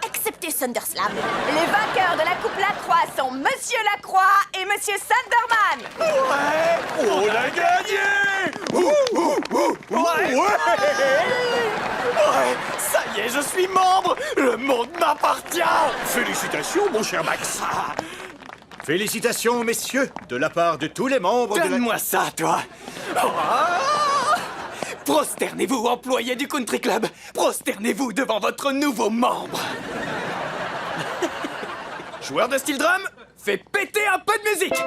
Excepté SunderSlam. Les vainqueurs de la Coupe Lacroix sont Monsieur Lacroix et Monsieur Sunderman. Ouais! On l'a gagné! Ouais! Ouais! Ça y est, je suis membre! Le monde m'appartient! Félicitations, mon cher Max. Félicitations, messieurs, de la part de tous les membres de la... Donne-moi ça, toi! Oh! Prosternez-vous, employés du Country Club! Prosternez-vous devant votre nouveau membre! Joueur de steel drum, fais péter un peu de musique!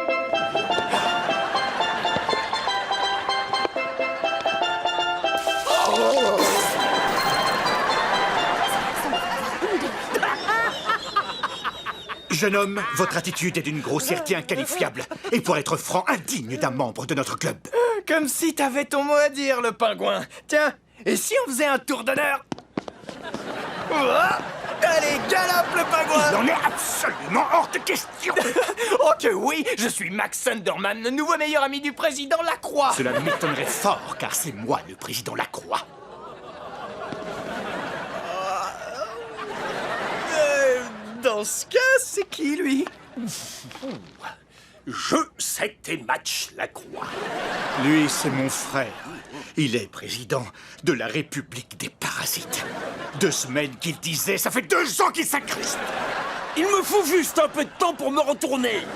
Jeune homme, votre attitude est d'une grossièreté inqualifiable. Et pour être franc, indigne d'un membre de notre club. Comme si t'avais ton mot à dire, le pingouin. Tiens, et si on faisait un tour d'honneur? Allez, galope, le pingouin! Il en est absolument hors de question. Oh que oui, je suis Max Sunderman, le nouveau meilleur ami du président Lacroix. Cela m'étonnerait fort, car c'est moi le président Lacroix. Dans ce cas, c'est qui, lui? Je sais tes matchs, Lacroix. Lui, c'est mon frère. Il est président de la République des Parasites. 2 semaines qu'il disait, ça fait 2 ans qu'il s'incruste. Il me faut juste un peu de temps pour me retourner.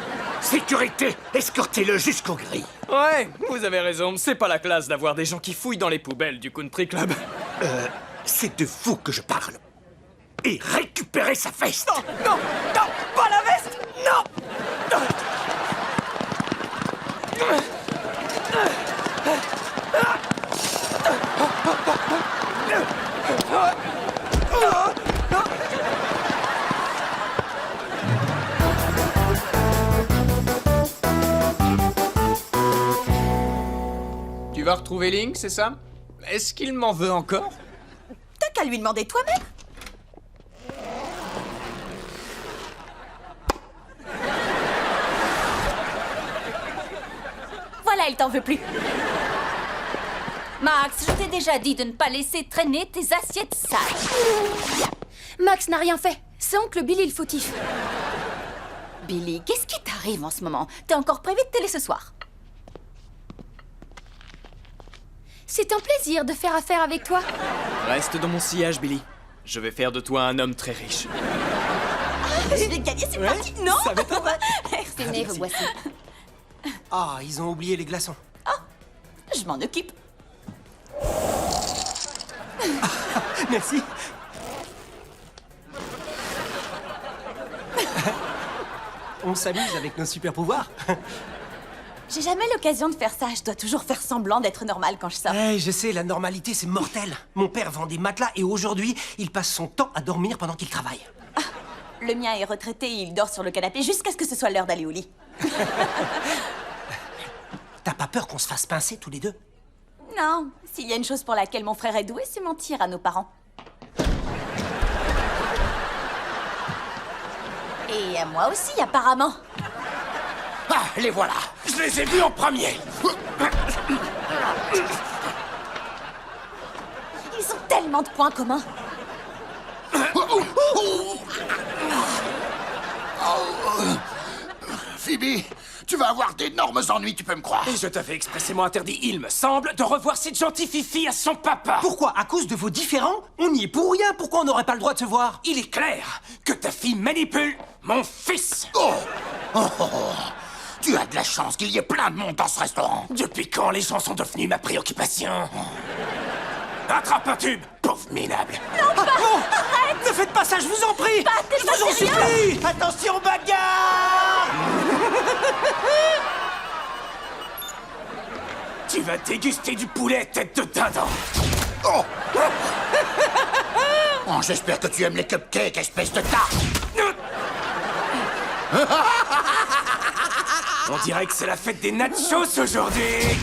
Sécurité, escortez-le jusqu'aux grilles. Ouais, vous avez raison, c'est pas la classe d'avoir des gens qui fouillent dans les poubelles du country club. C'est de vous que je parle. Et récupérez sa veste. Non, non, non, pas la veste. Non. Tu vas retrouver Link, c'est ça? Est-ce qu'il m'en veut encore? T'as qu'à lui demander toi-même. Voilà, il t'en veut plus. Max, je t'ai déjà dit de ne pas laisser traîner tes assiettes sales. Max n'a rien fait. C'est oncle Billy le fautif. Billy, qu'est-ce qui t'arrive en ce moment? T'es encore privé de télé ce soir. C'est un plaisir de faire affaire avec toi. Reste dans mon sillage, Billy. Je vais faire de toi un homme très riche. Je vais gagner, c'est parti. Non. Tenez, vous voici. Ah, ils ont oublié les glaçons. Je m'en occupe. Merci. On s'amuse avec nos super pouvoirs. J'ai jamais l'occasion de faire ça. Je dois toujours faire semblant d'être normale quand je sors. Hey, je sais, la normalité, c'est mortel. Mon père vend des matelas et aujourd'hui, il passe son temps à dormir pendant qu'il travaille. Le mien est retraité et il dort sur le canapé jusqu'à ce que ce soit l'heure d'aller au lit. T'as pas peur qu'on se fasse pincer tous les deux? Non, s'il y a une chose pour laquelle mon frère est doué, c'est mentir à nos parents. Et à moi aussi, apparemment. Ah, les voilà. Je les ai vus en premier. Ils ont tellement de points communs. Phoebe, tu vas avoir d'énormes ennuis, tu peux me croire. Et je t'avais expressément interdit, il me semble, de revoir cette gentille fifi à son papa. Pourquoi? À cause de vos différends? On y est pour rien. Pourquoi on n'aurait pas le droit de se voir? Il est clair que ta fille manipule mon fils. Tu as de la chance qu'il y ait plein de monde dans ce restaurant. Depuis quand les gens sont devenus ma préoccupation? Attrape un tube, pauvre minable. Non, pas! Arrête! Ne faites pas ça, je vous en prie! Pas, je vous en supplie! Attention, bagarre! Tu vas déguster du poulet tête de dindon. Oh, j'espère que tu aimes les cupcakes, espèce de tarte. On dirait que c'est la fête des nachos aujourd'hui.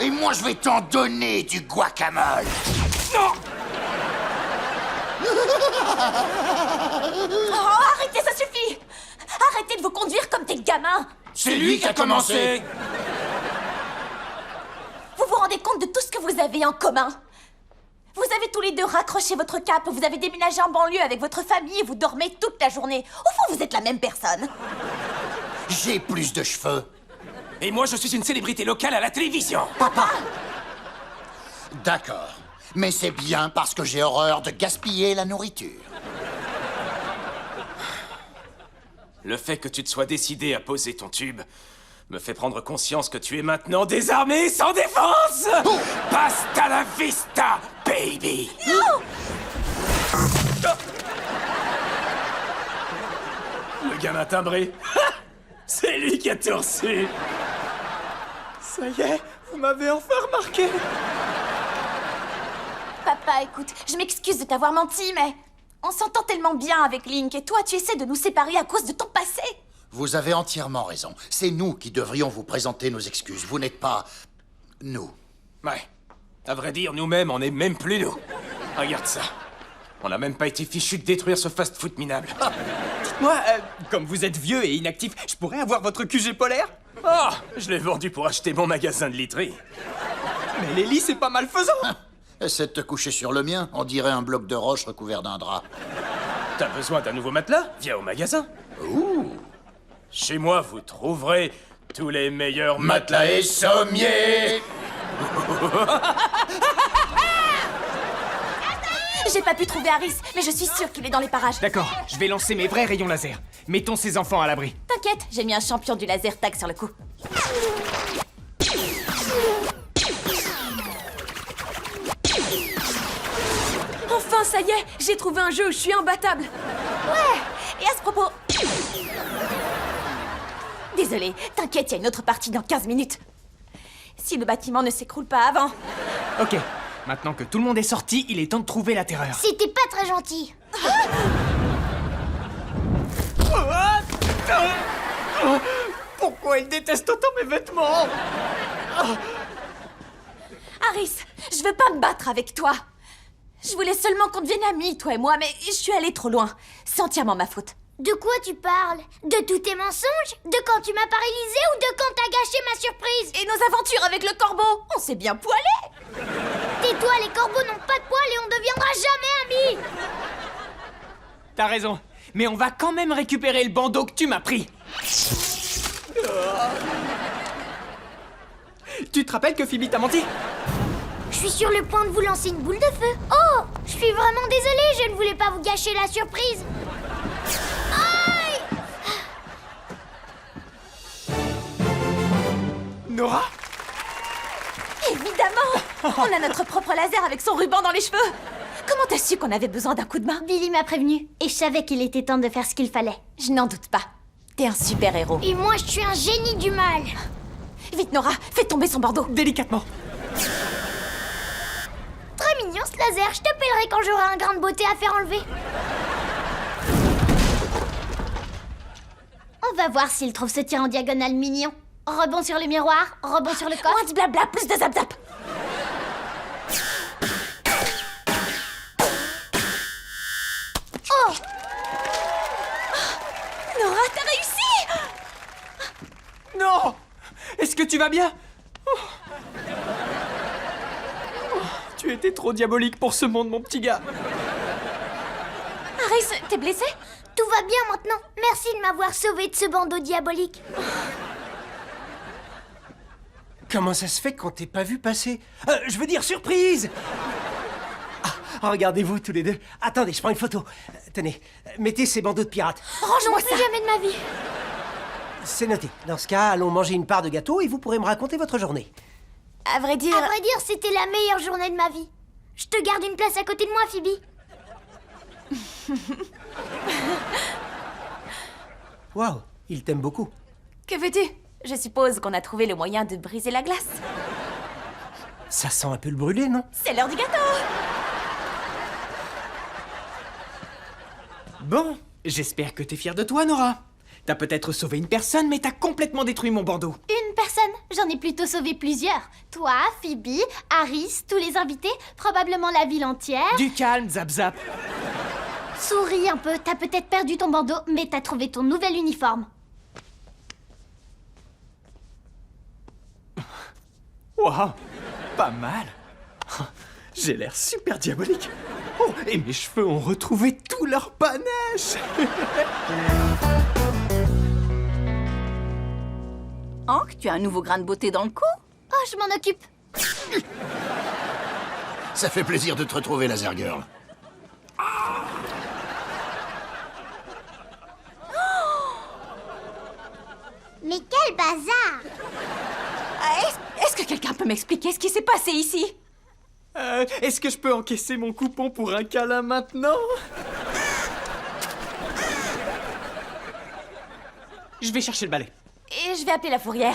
Et moi, je vais t'en donner du guacamole. Non! Oh, arrêtez, ça suffit! Arrêtez de vous conduire comme des gamins! C'est lui qui a commencé. Vous vous rendez compte de tout ce que vous avez en commun? Vous avez tous les deux raccroché votre cape, vous avez déménagé en banlieue avec votre famille et vous dormez toute la journée. Au fond, vous êtes la même personne. J'ai plus de cheveux. Et moi, je suis une célébrité locale à la télévision. Papa! D'accord. Mais c'est bien parce que j'ai horreur de gaspiller la nourriture. Le fait que tu te sois décidé à poser ton tube me fait prendre conscience que tu es maintenant désarmé et sans défense. Basta la vista, baby. Non! Le gamin timbré. C'est lui qui a tout reçu. Ça y est, vous m'avez enfin remarqué. Papa, écoute, je m'excuse de t'avoir menti, mais on s'entend tellement bien avec Link et toi, tu essaies de nous séparer à cause de ton passé. Vous avez entièrement raison. C'est nous qui devrions vous présenter nos excuses. Vous n'êtes pas... nous. Ouais. À vrai dire, nous-mêmes, on n'est même plus nous. Regarde ça. On n'a même pas été fichus de détruire ce fast-food minable. Dites-moi, comme vous êtes vieux et inactif, je pourrais avoir votre QG polaire? Oh, je l'ai vendu pour acheter mon magasin de literie. Mais les lits, c'est pas malfaisant. Essaie de te coucher sur le mien. On dirait un bloc de roche recouvert d'un drap. T'as besoin d'un nouveau matelas? Viens au magasin. Ouh. Chez moi, vous trouverez tous les meilleurs Matelas et sommiers. J'ai pas pu trouver Harris, mais je suis sûre qu'il est dans les parages. D'accord, je vais lancer mes vrais rayons laser. Mettons ces enfants à l'abri. T'inquiète, j'ai mis un champion du laser tag sur le coup. Enfin, ça y est, j'ai trouvé un jeu où je suis imbattable. Ouais. Et à ce propos... Désolée, t'inquiète, il y a une autre partie dans 15 minutes. Si le bâtiment ne s'écroule pas avant... Ok, maintenant que tout le monde est sorti, il est temps de trouver la terreur. C'était pas très gentil. Pourquoi il déteste autant mes vêtements? Harris, je veux pas me battre avec toi. Je voulais seulement qu'on devienne amis, toi et moi, mais je suis allée trop loin. C'est entièrement ma faute. De quoi tu parles? De tous tes mensonges? De quand tu m'as paralysée ou de quand t'as gâché ma surprise? Et nos aventures avec le corbeau? On s'est bien poilé. Tais-toi, les corbeaux n'ont pas de poils et on ne deviendra jamais amis. T'as raison, mais on va quand même récupérer le bandeau que tu m'as pris. Tu te rappelles que Phoebe t'a menti? Je suis sur le point de vous lancer une boule de feu. Oh, je suis vraiment désolée, je ne voulais pas vous gâcher la surprise. Aïe! Nora? Évidemment. On a notre propre laser avec son ruban dans les cheveux. Comment t'as su qu'on avait besoin d'un coup de main? Billy m'a prévenu, et je savais qu'il était temps de faire ce qu'il fallait. Je n'en doute pas. T'es un super héros. Et moi, je suis un génie du mal. Vite, Nora, fais tomber son bandeau. Délicatement. Très mignon ce laser, je t'appellerai quand j'aurai un grain de beauté à faire enlever. On va voir s'il trouve ce tir en diagonale mignon. Rebond sur le miroir, rebond sur le corps. Moins de blabla, plus de zap-zap. Oh! Nora, t'as réussi! Non! Est-ce que tu vas bien? Oh. Oh, tu étais trop diabolique pour ce monde, mon petit gars. Aris, t'es blessé? Tout va bien maintenant. Merci de m'avoir sauvé de ce bandeau diabolique. Comment ça se fait qu'on t'ait pas vu passer? Je veux dire, surprise! Ah, regardez-vous tous les deux. Attendez, je prends une photo. Tenez, mettez ces bandeaux de pirates. Range-moi Plus jamais de ma vie. C'est noté. Dans ce cas, allons manger une part de gâteau et vous pourrez me raconter votre journée. À vrai dire, c'était la meilleure journée de ma vie. Je te garde une place à côté de moi, Phoebe. Waouh, il t'aime beaucoup. que veux-tu? Je suppose qu'on a trouvé le moyen de briser la glace. Ça sent un peu le brûlé, non? C'est l'heure du gâteau! Bon, j'espère que t'es fière de toi, Nora. T'as peut-être sauvé une personne, mais t'as complètement détruit mon bandeau. Une personne. J'en ai plutôt sauvé plusieurs. Toi, Phoebe, Harris, tous les invités, probablement la ville entière. Du calme, Zap Zap. Souris un peu, t'as peut-être perdu ton bandeau, mais t'as trouvé ton nouvel uniforme. Waouh, pas mal. J'ai l'air super diabolique. Oh, et mes cheveux ont retrouvé tout leur panache. Hank, tu as un nouveau grain de beauté dans le cou? Oh, je m'en occupe. Ça fait plaisir de te retrouver, Laser Girl. Mais quel bazar! Est-ce que quelqu'un peut m'expliquer ce qui s'est passé ici? Est-ce que je peux encaisser mon coupon pour un câlin maintenant? Je vais chercher le balai. Et je vais appeler la fourrière.